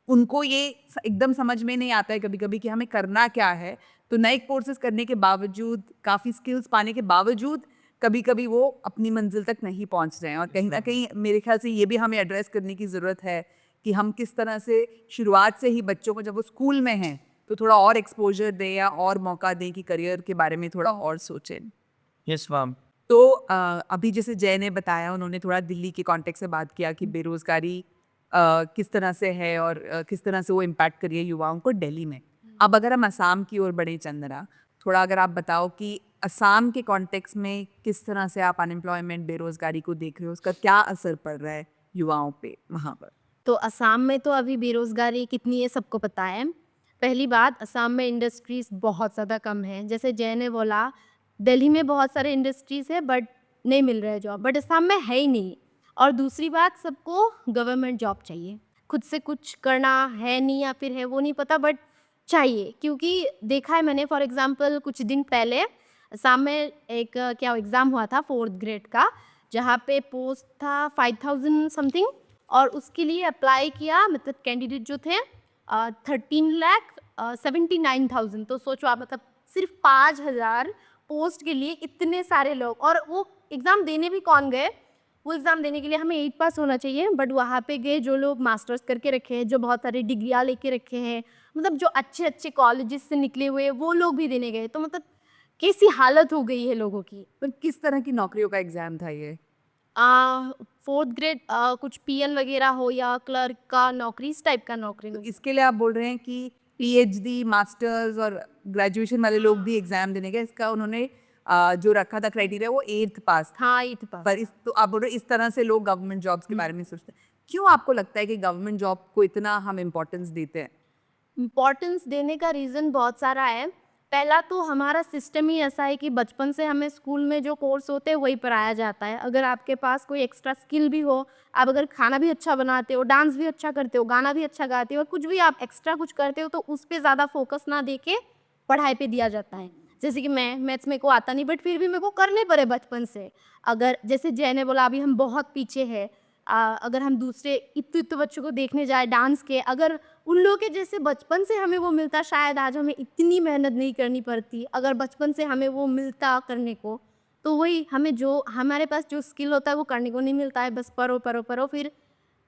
उनको ये एकदम समझ में नहीं आता है कभी कभी कि हमें करना क्या है। तो नए कोर्सेज करने के बावजूद, काफ़ी स्किल्स पाने के बावजूद, कभी कभी वो अपनी मंजिल तक नहीं पहुंच रहे हैं। और कहीं ना कहीं मेरे ख्याल से ये भी हमें एड्रेस करने की ज़रूरत है कि हम किस तरह से शुरुआत से ही बच्चों को, जब वो स्कूल में हैं, तो थोड़ा और एक्सपोजर दें या और मौका दें कि करियर के बारे में थोड़ा और सोचें।
Yes ma'am.
तो अभी जैसे जय ने बताया, उन्होंने थोड़ा दिल्ली के कॉन्टेक्स्ट से बात किया कि बेरोजगारी किस तरह से है और किस तरह से वो इम्पैक्ट करिए युवाओं को दिल्ली में। अब अगर हम असम की ओर बढ़े चंदना, थोड़ा अगर आप बताओ कि असम के कॉन्टेक्स्ट में किस तरह से आप अनएम्प्लॉयमेंट, बेरोजगारी को देख रहे हो, उसका क्या असर पड़ रहा है युवाओं पे वहाँ पर?
तो असम में तो अभी बेरोज़गारी कितनी है सबको पता है। पहली बात, असम में इंडस्ट्रीज़ बहुत ज़्यादा कम हैं। जैसे जय ने बोला, दिल्ली में बहुत सारे इंडस्ट्रीज़ है बट नहीं मिल रहा है जॉब, बट असम में है ही नहीं। और दूसरी बात, सबको गवर्नमेंट जॉब चाहिए। खुद से कुछ करना है नहीं या फिर है वो नहीं पता, बट चाहिए। क्योंकि देखा है मैंने, फॉर एग्जांपल कुछ दिन पहले शाम में एक क्या एग्ज़ाम हुआ था 4th ग्रेड का, जहाँ पे पोस्ट था 5000 समथिंग, और उसके लिए अप्लाई किया, मतलब कैंडिडेट जो थे 13,79,000। तो सोचो आप, मतलब सिर्फ 5000 पोस्ट के लिए इतने सारे लोग। और वो एग्ज़ाम देने भी कौन गए? वो एग्ज़ाम देने के लिए हमें 8 पास होना चाहिए, बट वहाँ पे गए जो लोग मास्टर्स करके रखे हैं, जो बहुत सारी डिग्रियाँ लेके रखे हैं, मतलब जो अच्छे अच्छे कॉलेजेस से निकले हुए, वो लोग भी देने गए। तो मतलब कैसी हालत हो गई है लोगों की।
पर किस तरह की नौकरियों का एग्जाम था ये?
4th ग्रेड, कुछ पीएन वगैरह हो या क्लर्क का नौकरी, इस टाइप का नौकरी
तो
में।
इसके लिए आप बोल रहे हैं कि पीएचडी, मास्टर्स और ग्रेजुएशन वाले लोग भी एग्जाम देने गए, इसका उन्होंने जो रखा था क्राइटेरिया वो 8th पास था।
हाँ, 8th पास।
पर इस तो आप बोल रहे हैं इस तरह से लोग गवर्नमेंट जॉब्स के बारे में सोचते हैं। क्यों आपको लगता है कि गवर्नमेंट जॉब को इतना हम इम्पोर्टेंस देते हैं?
इम्पॉर्टेंस देने का रीज़न बहुत सारा है। पहला तो हमारा सिस्टम ही ऐसा है कि बचपन से हमें स्कूल में जो कोर्स होते हैं वही पढ़ाया जाता है। अगर आपके पास कोई एक्स्ट्रा स्किल भी हो, आप अगर खाना भी अच्छा बनाते हो, डांस भी अच्छा करते हो, गाना भी अच्छा गाते हो, कुछ भी आप एक्स्ट्रा कुछ करते हो, तो उस पे ज़्यादा फोकस ना दे के पढ़ाई पे दिया जाता है। जैसे कि मैथ्स मेरे को आता नहीं, बट फिर भी मेरे को करने पड़े बचपन से। अगर जैसे जय ने बोला, अभी हम बहुत पीछे हैं। अगर हम दूसरे इतने बच्चों को देखने जाए डांस के, अगर उन लोगों के जैसे बचपन से हमें वो मिलता, शायद आज हमें इतनी मेहनत नहीं करनी पड़ती। अगर बचपन से हमें वो मिलता करने को, तो वही हमें जो हमारे पास जो स्किल होता है वो करने को नहीं मिलता है। बस पढ़ो पढ़ो पढ़ो, फिर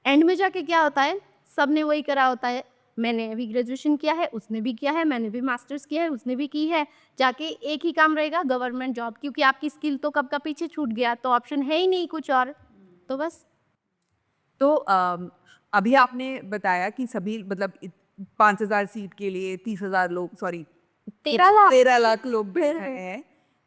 एंड में जाके क्या होता है, सबने वही करा होता है। मैंने अभी ग्रेजुएशन किया है, उसने भी किया है, मैंने भी मास्टर्स किया है, उसने भी की है। जाके एक ही काम रहेगा, गवर्नमेंट जॉब, क्योंकि आपकी स्किल तो कब का पीछे छूट गया, तो ऑप्शन है ही नहीं कुछ और। तो बस।
तो अभी आपने बताया कि सभी मतलब 5,000 सीट के लिए 30,000 लोग, सॉरी
13 लाख।
13 लाख लोग बैठ रहे हैं।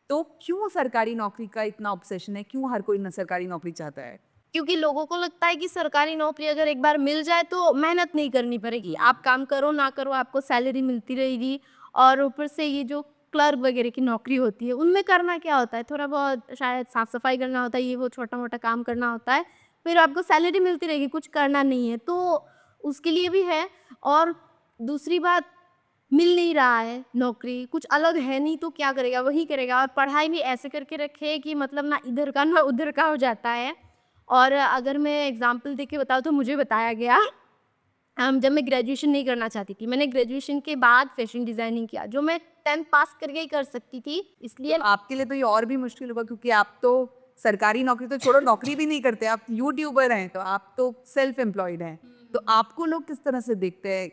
तो क्यों सरकारी नौकरी का इतना ऑब्सेशन है? क्यों हर कोई सरकारी नौकरी चाहता है?
क्योंकि लोगों को लगता है कि सरकारी नौकरी अगर एक बार मिल जाए तो मेहनत नहीं करनी पड़ेगी। आप काम करो ना करो, आपको सैलरी मिलती रहेगी। और ऊपर से ये जो क्लर्क वगैरह की नौकरी होती है, उनमें करना क्या होता है, थोड़ा बहुत शायद साफ सफाई करना होता है, ये वो छोटा मोटा काम करना होता है, फिर आपको सैलरी मिलती रहेगी, कुछ करना नहीं है, तो उसके लिए भी है। और दूसरी बात, मिल नहीं रहा है नौकरी, कुछ अलग है नहीं, तो क्या करेगा, वही करेगा। और पढ़ाई भी ऐसे करके रखे है कि मतलब ना इधर का ना उधर का हो जाता है। और अगर मैं एग्जांपल देके बताऊँ, तो मुझे बताया गया, जब मैं ग्रेजुएशन नहीं करना चाहती थी, मैंने ग्रेजुएशन के बाद फैशन डिज़ाइनिंग किया, जो मैं 10th पास करके ही कर सकती थी, इसलिए।
तो आपके लिए तो ये और भी मुश्किल होगा, क्योंकि आप तो सरकारी नौकरी तो छोड़ो, नौकरी भी नहीं करते, आप यूट्यूबर हैं, तो आप तो सेल्फ एम्प्लॉयड हैं। तो आपको लोग किस तरह से देखते हैं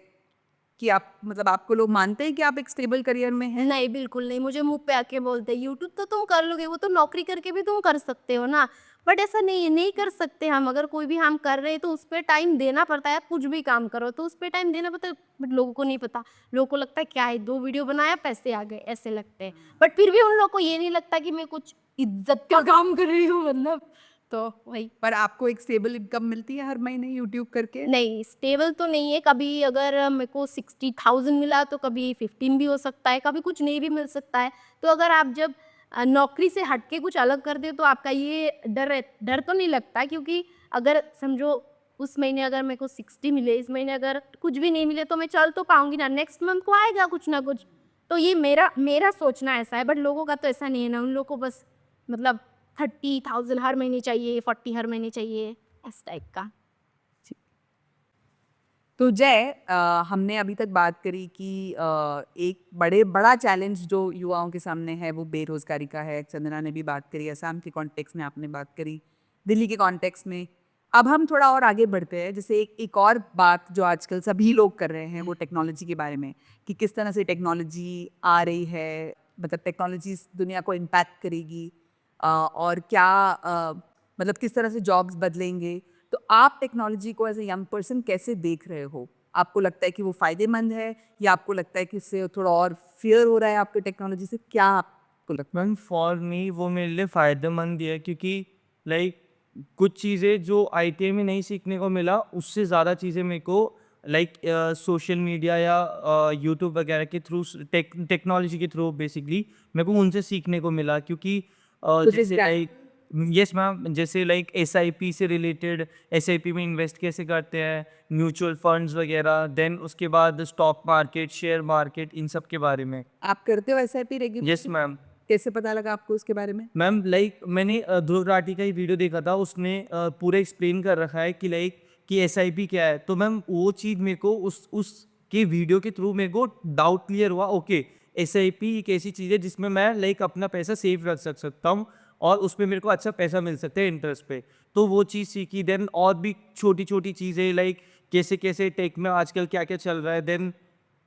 कि आप, मतलब आपको लोग मानते हैं कि आप एक स्टेबल करियर में हैं?
नहीं, बिल्कुल नहीं। मुझे मुँह पे आके बोलते हैं, यूट्यूब तो तुम कर लोगे, वो तो नौकरी करके भी तुम कर सकते हो ना। बट ऐसा नहीं है, नहीं कर सकते हम। अगर कोई भी हम कर रहे हैं तो उस पे टाइम देना पड़ता है। आप कुछ भी काम करो तो उस पे टाइम देना पड़ता है, बट लोगों को नहीं पता। लोगों को लगता है क्या है, 2 वीडियो बनाया, पैसे आ गए, ऐसे लगते हैं। बट फिर भी उन लोगों को ये नहीं लगता कि मैं कुछ इज़्ज़त का काम कर रही हूँ, मतलब। तो वही।
पर आपको एक स्टेबल इनकम मिलती है हर महीने यूट्यूब करके?
नहीं, स्टेबल तो नहीं है। कभी अगर मेरे को 60,000 मिला तो कभी 15 भी हो सकता है, कभी कुछ नहीं भी मिल सकता है। तो अगर आप जब नौकरी से हट के कुछ अलग करते हो, तो आपका ये डर तो नहीं लगता, क्योंकि अगर समझो उस महीने अगर मेरे को 60 मिले, इस महीने अगर कुछ भी नहीं मिले, तो मैं चल तो पाऊँगी ना, नेक्स्ट मंथ को आएगा कुछ ना कुछ। तो ये मेरा सोचना ऐसा है, बट लोगों का तो ऐसा नहीं है ना। उन लोगों को बस मतलब 30,000 हर महीने चाहिए, 40 हर महीने चाहिए, इस टाइप का।
तो जय, हमने अभी तक बात करी कि एक बड़ा चैलेंज जो युवाओं के सामने है वो बेरोजगारी का है। चंदना ने भी बात करी, असम के कॉन्टेक्स्ट में आपने बात करी, दिल्ली के कॉन्टेक्स्ट में। अब हम थोड़ा और आगे बढ़ते हैं, जैसे एक और बात जो आजकल सभी लोग कर रहे हैं वो टेक्नोलॉजी के बारे में, कि किस तरह से टेक्नोलॉजी आ रही है, मतलब टेक्नोलॉजी दुनिया को इम्पैक्ट करेगी, और क्या मतलब किस तरह से जॉब्स बदलेंगे। तो आप टेक्नोलॉजी को एज ए यंग पर्सन कैसे देख रहे हो? आपको लगता है कि वो फ़ायदेमंद है, या आपको लगता है कि इससे थोड़ा और फ़ियर हो रहा है आपके टेक्नोलॉजी से? क्या आपको लगता है?
मैम फॉर मी वो मेरे लिए फ़ायदेमंद ही है, क्योंकि लाइक कुछ चीज़ें जो आईटीआई में नहीं सीखने को मिला, उससे ज़्यादा चीज़ें मेरे को लाइक सोशल मीडिया या यूट्यूब वगैरह के थ्रू, टेक्नोलॉजी के थ्रू बेसिकली मेरे को उनसे सीखने को मिला। क्योंकि
कुछ
जैसे
एग्जाम्पल?
लाइक यस मैम, जैसे लाइक एसआईपी से रिलेटेड, एसआईपी में इन्वेस्ट कैसे करते हैं, म्यूचुअल फंड्स वगैरह, देन उसके बाद स्टॉक मार्केट, शेयर मार्केट, इन सब के बारे में।
आप करते हो एसआईपी रेगुलर?
Yes ma'am.
कैसे पता लगा आपको उसके बारे में?
मैम लाइक मैंने ध्रुव राठी का ही वीडियो देखा था, उसने पूरा एक्सप्लेन कर रखा है कि लाइक कि एसआईपी क्या है। तो मैम वो चीज़ मेरे को उस के वीडियो के थ्रू मेरे को डाउट क्लियर हुआ। ओके, एसआईपी एक ऐसी चीज़ है जिसमें मैं लाइक अपना पैसा सेव रख सकता हूँ और उसमें मेरे को अच्छा पैसा मिल सकता है इंटरेस्ट पे। तो वो चीज़ सीखी। देन और भी छोटी छोटी चीज़ें लाइक कैसे कैसे टेक में आजकल क्या क्या चल रहा है। देन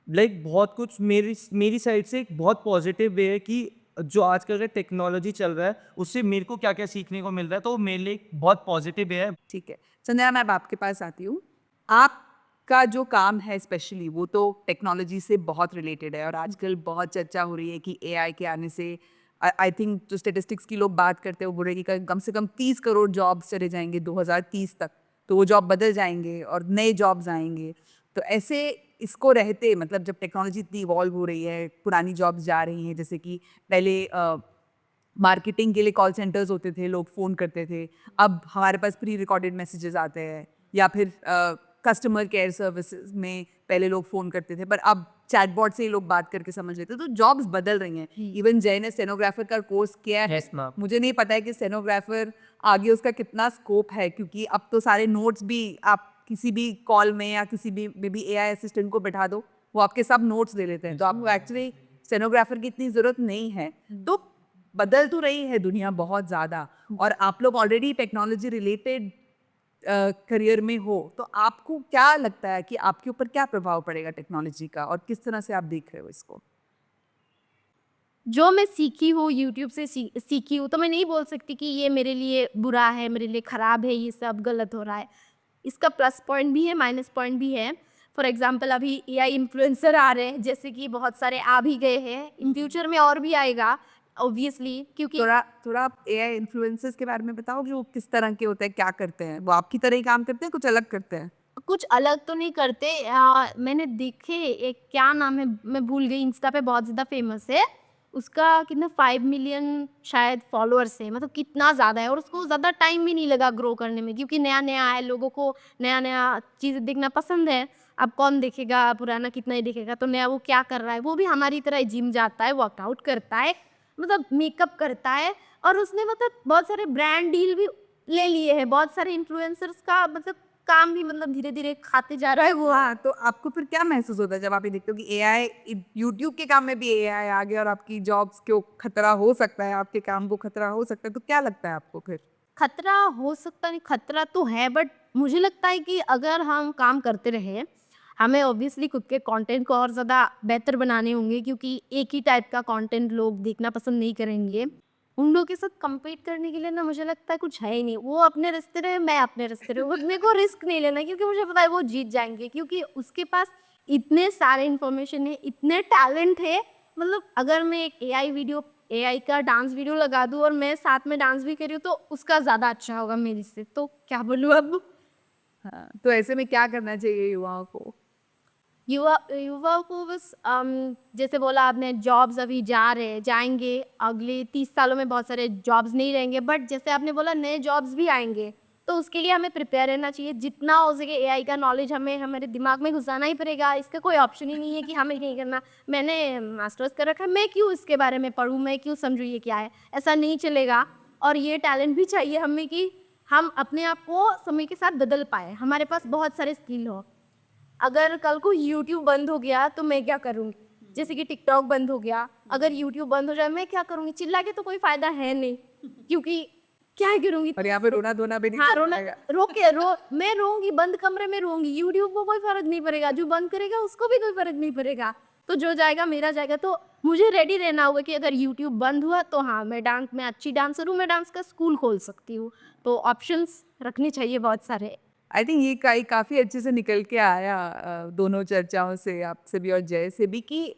लाइक बहुत कुछ मेरी साइड से एक बहुत पॉजिटिव वे है कि जो आजकल का टेक्नोलॉजी चल रहा है उससे मेरे को क्या क्या सीखने को मिल रहा है, तो वो मेरे लिए एक बहुत पॉजिटिव वे है।
ठीक है चंदना मैम, आपके पास आती हूँ। आपका जो काम है स्पेशली वो तो टेक्नोलॉजी से बहुत रिलेटेड है और आजकल बहुत चर्चा हो रही है कि एआई के आने से आई थिंक जो स्टेटिस्टिक्स की लोग बात करते हैं वो बोल रहे हैं कि कम से कम 30 करोड़ जॉब्स चले जाएंगे 2030 तक, तो वो जॉब बदल जाएंगे और नए जॉब्स आएंगे। तो ऐसे इसको रहते मतलब जब टेक्नोलॉजी इतनी इवॉल्व हो रही है, पुरानी जॉब्स जा रही हैं, जैसे कि पहले मार्केटिंग के लिए कॉल सेंटर्स होते थे, लोग फ़ोन करते थे, अब हमारे पास प्री रिकॉर्डेड मैसेजेस आते हैं, या फिर कस्टमर केयर सर्विसेज में पहले लोग फ़ोन करते थे पर अब चैटबॉट से ही लोग बात करके समझ लेते हैं। तो जॉब्स बदल रही हैं। इवन जय ने स्टेनोग्राफर का कोर्स किया है।
Yes, ma'am.
मुझे नहीं पता है कि स्टेनोग्राफर आगे उसका कितना स्कोप है, क्योंकि अब तो सारे नोट्स भी आप किसी भी कॉल में या किसी भी मे बी एआई असिस्टेंट को बैठा दो, वो आपके सब नोट्स ले लेते हैं। तो आपको एक्चुअली स्टेनोग्राफर की इतनी ज़रूरत नहीं है। तो बदल तो रही है दुनिया बहुत ज़्यादा, और आप लोग ऑलरेडी टेक्नोलॉजी रिलेटेड करियर में हो, तो आपको क्या लगता है कि आपके ऊपर क्या प्रभाव पड़ेगा टेक्नोलॉजी का, और किस तरह से आप देख रहे हो इसको?
जो मैं सीखी हूँ यूट्यूब से सीखी हूँ, तो मैं नहीं बोल सकती कि ये मेरे लिए बुरा है, मेरे लिए ख़राब है, ये सब गलत हो रहा है। इसका प्लस पॉइंट भी है, माइनस पॉइंट भी है। फॉर एग्जांपल अभी एआई इन्फ्लुएंसर आ रहे हैं, जैसे कि बहुत सारे आ भी गए हैं, इन फ्यूचर में और भी आएगा ऑब्वियसली, क्योंकि
थोड़ा आप एआई इन्फ्लुएंसर्स के बारे में बताओगे, वो किस तरह के होते हैं, क्या करते हैं? वो आपकी तरह ही काम करते हैं, कुछ अलग करते हैं?
कुछ अलग तो नहीं करते। मैंने देखे एक, क्या नाम है मैं भूल गई, इंस्टा पे बहुत ज़्यादा फेमस है। उसका कितना 5 मिलियन शायद फॉलोअर्स है, मतलब कितना ज़्यादा है, और उसको ज़्यादा टाइम भी नहीं लगा ग्रो करने में, क्योंकि नया नया है, लोगों को नया नया चीज़ देखना पसंद है। अब कौन देखेगा पुराना, कितना ही देखेगा। तो नया वो क्या कर रहा है, वो भी हमारी तरह जिम जाता है, वर्कआउट करता है, मतलब मेकअप करता है, और उसने मतलब बहुत सारे ब्रांड डील भी ले लिए हैं। बहुत सारे इन्फ्लुएंसर्स का मतलब काम भी मतलब धीरे धीरे खाते जा रहा है वो।
हाँ, तो आपको फिर क्या महसूस होता है जब आप ये देखते हो कि एआई, यूट्यूब के काम में भी एआई आ गया और आपकी जॉब्स को खतरा हो सकता है, आपके काम को खतरा हो सकता है, तो क्या लगता है आपको फिर?
खतरा हो सकता नहीं, खतरा तो है, बट मुझे लगता है कि अगर हम काम करते रहे, हमें ऑब्वियसली खुद के कंटेंट को और ज़्यादा बेहतर बनाने होंगे, क्योंकि एक ही टाइप का कंटेंट लोग देखना पसंद नहीं करेंगे। उन लोगों के साथ compete करने के लिए ना मुझे लगता है कुछ है ही नहीं। वो अपने रास्ते रहे, मैं अपने रास्ते रहे, वो मेरे को रिस्क नहीं लेना, क्योंकि मुझे पता है वो जीत जाएंगे, क्योंकि उसके पास इतने सारे इन्फॉर्मेशन है, इतने टैलेंट है। मतलब अगर मैं एक एआई का डांस वीडियो लगा दूँ और मैं साथ में डांस भी कर रही हूँ, तो उसका ज़्यादा अच्छा होगा मेरे से। तो क्या बोलूँ अब।
हाँ, तो ऐसे में क्या करना चाहिए युवाओं को?
युवा को बस जैसे बोला आपने, जॉब्स अभी जाएंगे, अगले 30 सालों में बहुत सारे जॉब्स नहीं रहेंगे, बट जैसे आपने बोला नए जॉब्स भी आएंगे, तो उसके लिए हमें प्रिपेयर रहना चाहिए। जितना हो सके एआई का नॉलेज हमें हमारे दिमाग में घुसाना ही पड़ेगा। इसका कोई ऑप्शन ही नहीं है कि हमें नहीं करना। मैंने मास्टर्स कर रखा है, मैं क्यों इसके बारे में पढ़ूँ, मैं क्यों समझूँ ये क्या है, ऐसा नहीं चलेगा। और ये टैलेंट भी चाहिए हमें कि हम अपने आप को समय के साथ बदल पाए, हमारे पास बहुत सारे स्किल हो। अगर कल को यूट्यूब बंद हो गया तो मैं क्या करूँगी, जैसे कि टिकटॉक बंद हो गया, अगर यूट्यूब बंद हो जाए मैं क्या करूँगी, चिल्ला के तो कोई फायदा है नहीं, क्योंकि क्या ही करूँगी।
और यहाँ पे रोना धोना भी नहीं
हाँ,
चल
रोना
पाएगा।
मैं रोऊंगी, बंद कमरे में रोऊंगी, यूट्यूब को कोई फर्क नहीं पड़ेगा, जो बंद करेगा उसको भी कोई फर्क नहीं पड़ेगा। तो जो जाएगा मेरा जाएगा। तो मुझे रेडी रहना होगा कि अगर यूट्यूब बंद हुआ तो हाँ, मैं अच्छी डांसर हूँ, मैं डांस का स्कूल खोल सकती हूँ। तो ऑप्शंस रखने चाहिए बहुत सारे।
आई थिंक ये काफ़ी अच्छे से निकल के आया दोनों चर्चाओं से, आपसे भी और जय से भी, कि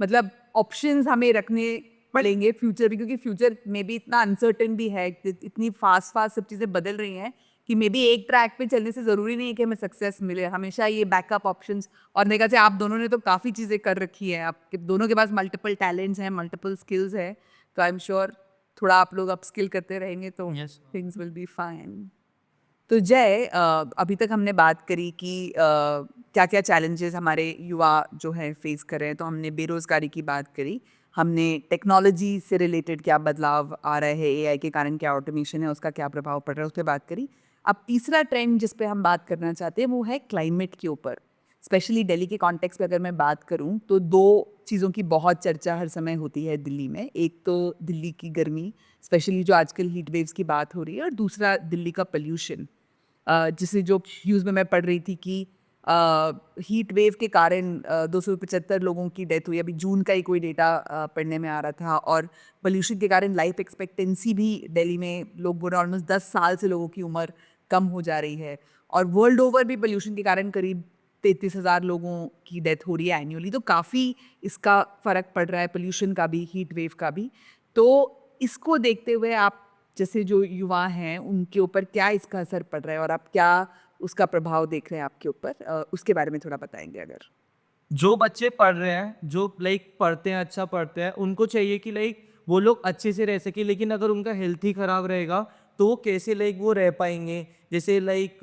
मतलब ऑप्शंस हमें रखने पड़ेंगे फ्यूचर भी, क्योंकि फ्यूचर में भी इतना अनसर्टेन भी है, इतनी फास्ट सब चीज़ें बदल रही हैं कि मे बी एक ट्रैक पे चलने से ज़रूरी नहीं है कि हमें सक्सेस मिले। हमेशा ये बैकअप ऑप्शंस, और मेरे ख्याल से आप दोनों ने तो काफ़ी चीज़ें कर रखी है, आपके दोनों के पास मल्टीपल टैलेंट्स हैं, मल्टीपल स्किल्स है, तो आई एम श्योर थोड़ा आप लोग अपस्किल करते रहेंगे तो
Yes.
Things will be fine. तो जय, अभी तक हमने बात करी कि क्या क्या चैलेंजेस हमारे युवा जो है फेस कर रहे हैं। तो हमने बेरोजगारी की बात करी, हमने टेक्नोलॉजी से रिलेटेड क्या बदलाव आ रहा है, एआई के कारण क्या ऑटोमेशन है, उसका क्या प्रभाव पड़ रहा है, उस पर बात करी। अब तीसरा ट्रेंड जिस पे हम बात करना चाहते हैं वो है क्लाइमेट के ऊपर। स्पेशली दिल्ली के कॉन्टेक्स्ट पे अगर मैं बात करूं तो दो चीज़ों की बहुत चर्चा हर समय होती है दिल्ली में। एक तो दिल्ली की गर्मी, स्पेशली जो आजकल हीट वेव्स की बात हो रही है, और दूसरा दिल्ली का पोल्यूशन, जिसे जो न्यूज़ में मैं पढ़ रही थी कि हीट वेव के कारण 275 लोगों की डेथ हुई। अभी जून का ही कोई डेटा पढ़ने में आ रहा था। और पोल्यूशन के कारण लाइफ एक्सपेक्टेंसी भी दिल्ली में, लोग बोल रहे हैं ऑलमोस्ट 10 साल से लोगों की उम्र कम हो जा रही है। और वर्ल्ड ओवर भी पोल्यूशन के कारण करीब 33,000 लोगों की डेथ हो रही है एनुअली। तो काफ़ी इसका फ़र्क पड़ रहा है, पोल्यूशन का भी, हीट वेव का भी। तो इसको देखते हुए आप जैसे जो युवा हैं उनके ऊपर क्या इसका असर पड़ रहा है, और आप क्या उसका प्रभाव देख रहे हैं आपके ऊपर, उसके बारे में थोड़ा बताएंगे अगर।
जो बच्चे पढ़ रहे हैं, जो लाइक पढ़ते हैं, अच्छा पढ़ते हैं, उनको चाहिए कि लाइक वो लोग अच्छे से रह सके। लेकिन अगर उनका हेल्थ ही खराब रहेगा तो कैसे लाइक वो रह पाएंगे। जैसे लाइक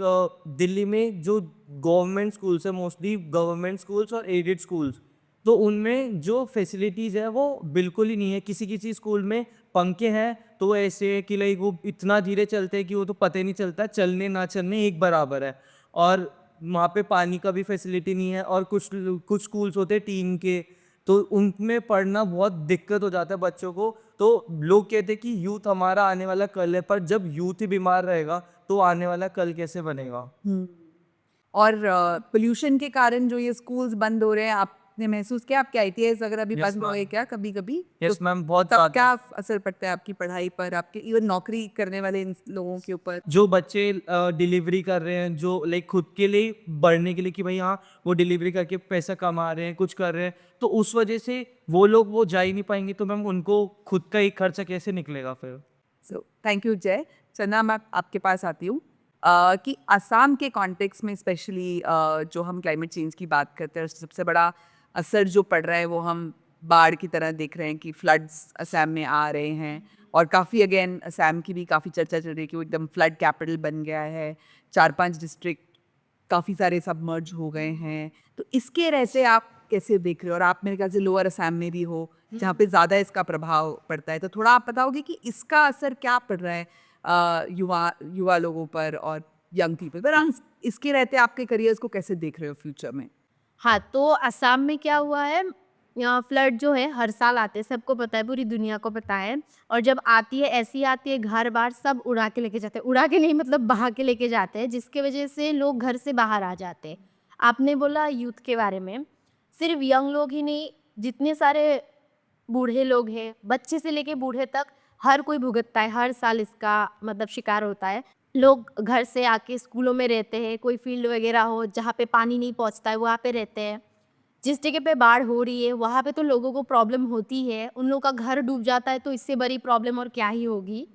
दिल्ली में जो गवर्नमेंट स्कूल्स है, मोस्टली गवर्नमेंट स्कूल्स और एडेड स्कूल्स, तो उनमें जो फैसिलिटीज़ है वो बिल्कुल ही नहीं है। किसी किसी स्कूल में पंखे हैं तो ऐसे है कि लाइक वो इतना धीरे चलते हैं कि वो तो पता ही नहीं चलता, चलने ना चलने एक बराबर है। और वहाँ पे पानी का भी फैसिलिटी नहीं है। और कुछ कुछ स्कूल्स होते हैं टीन के, तो उनमें पढ़ना बहुत दिक्कत हो जाता है बच्चों को। तो लोग कहते हैं कि यूथ हमारा आने वाला कल है, पर जब यूथ ही बीमार रहेगा तो आने वाला कल कैसे बनेगा।
और पोल्यूशन के कारण जो ये स्कूल्स बंद हो रहे हैं, आपने महसूस किया? आपके आईटीआईज अगर अभी
Yes,
बंद हो
ma'am.
गए क्या कभी कभी?
Yes, ma'am, बहुत
तब
ज़्यादा।
क्या असर पड़ता है आपकी पढ़ाई पर, आपके इवन नौकरी करने वाले इन लोगों के ऊपर?
जो बच्चे डिलीवरी कर रहे हैं, जो लाइक खुद के लिए बढ़ने के लिए कि भाई हाँ वो डिलीवरी करके पैसा कमा रहे हैं, कुछ कर रहे हैं, तो उस वजह से वो लोग वो जा ही नहीं पाएंगे। तो मैम उनको खुद का एक खर्चा कैसे निकलेगा फिर।
सो थैंक यू जय। चंदा, मैं आपके पास आती हूँ कि असम के कॉन्टेक्स्ट में स्पेशली जो हम क्लाइमेट चेंज की बात करते हैं, सबसे बड़ा असर जो पड़ रहा है वो हम बाढ़ की तरह देख रहे हैं कि फ्लड्स असम में आ रहे हैं। और काफ़ी अगेन असम की भी काफ़ी चर्चा चल रही है कि वो एकदम फ्लड कैपिटल बन गया है। 4-5 डिस्ट्रिक्ट काफ़ी सारे सबमर्ज हो गए हैं। तो इसके रहते आप कैसे देख रहे हो? और आप मेरे ख्याल से लोअर असम में भी हो जहाँ पे ज़्यादा इसका प्रभाव पड़ता है। तो थोड़ा आप बताओगे कि इसका असर क्या पड़ रहा है युवा युवा लोगों पर और यंग पीपल पर? इसके रहते आपके करियर्स को कैसे देख रहे हो फ्यूचर में?
हाँ, तो असम में क्या हुआ है, फ्लड जो है हर साल आते हैं, सबको पता है, पूरी दुनिया को पता है। और जब आती है, ऐसी आती है, घर-बार सब उड़ा के लेके जाते हैं। उड़ा के नहीं, मतलब बहा के लेके जाते हैं, जिसकी वजह से लोग घर से बाहर आ जाते हैं। आपने बोला यूथ के बारे में, सिर्फ यंग लोग ही नहीं, जितने सारे बूढ़े लोग हैं, बच्चे से लेके बूढ़े तक हर कोई भुगतता है, हर साल इसका मतलब शिकार होता है। लोग घर से आके स्कूलों में रहते हैं, कोई फील्ड वगैरह हो जहाँ पे पानी नहीं पहुँचता है, वहाँ पे रहते हैं। जिस जगह पे बाढ़ हो रही है वहाँ पे तो लोगों को प्रॉब्लम होती है, उन लोगों का घर डूब जाता है, तो इससे बड़ी प्रॉब्लम और क्या ही होगी।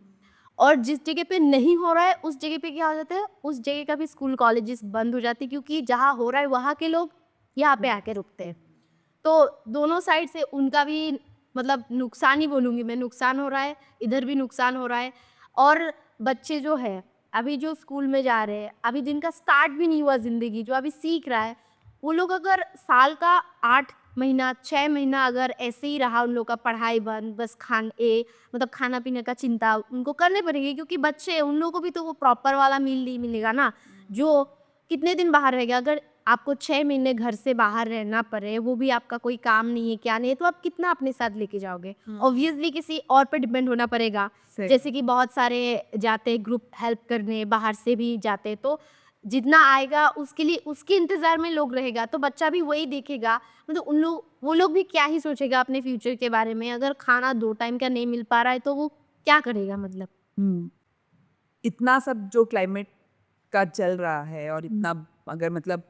और जिस जगह पे नहीं हो रहा है उस जगह पे क्या हो जाता है, उस जगह का भी स्कूल कॉलेजेस बंद हो जाती है, क्योंकि जहाँ हो रहा है वहाँ के लोग यहाँ पे आके रुकते हैं। तो दोनों साइड से उनका भी मतलब नुकसान ही बोलूँगी मैं, नुकसान हो रहा है, इधर भी नुकसान हो रहा है। और बच्चे जो है, अभी जो स्कूल में जा रहे हैं, अभी जिनका स्टार्ट भी नहीं हुआ ज़िंदगी, जो अभी सीख रहा है, वो लोग अगर साल का 8 महीना, 6 महीना अगर ऐसे ही रहा उन लोग का पढ़ाई बंद, बस मतलब खाना-पीने का चिंता उनको करनी पड़ेगी, क्योंकि बच्चे हैं, उन लोगों को भी तो वो प्रॉपर वाला मील नहीं मिलेगा ना। जो कितने दिन बाहर रहेगा? अगर आपको 6 महीने घर से बाहर रहना पड़े, वो भी आपका कोई काम नहीं है, क्या नहीं है, तो आप कितना अपने साथ लेके जाओगे? ऑब्वियसली किसी और पे डिपेंड होना पड़ेगा।
सही।
जैसे कि बहुत सारे जाते हैं ग्रुप हेल्प करने, बाहर से भी जाते हैं, तो जितना आएगा उसके लिए उसके इंतज़ार में लोग रहेगा, तो बच्चा भी वही देखेगा। मतलब वो लोग भी क्या ही सोचेगा अपने फ्यूचर के बारे में? अगर खाना 2 टाइम का नहीं मिल पा रहा है, तो वो क्या करेगा मतलब?
इतना सब जो क्लाइमेट का चल रहा है और इतना, अगर मतलब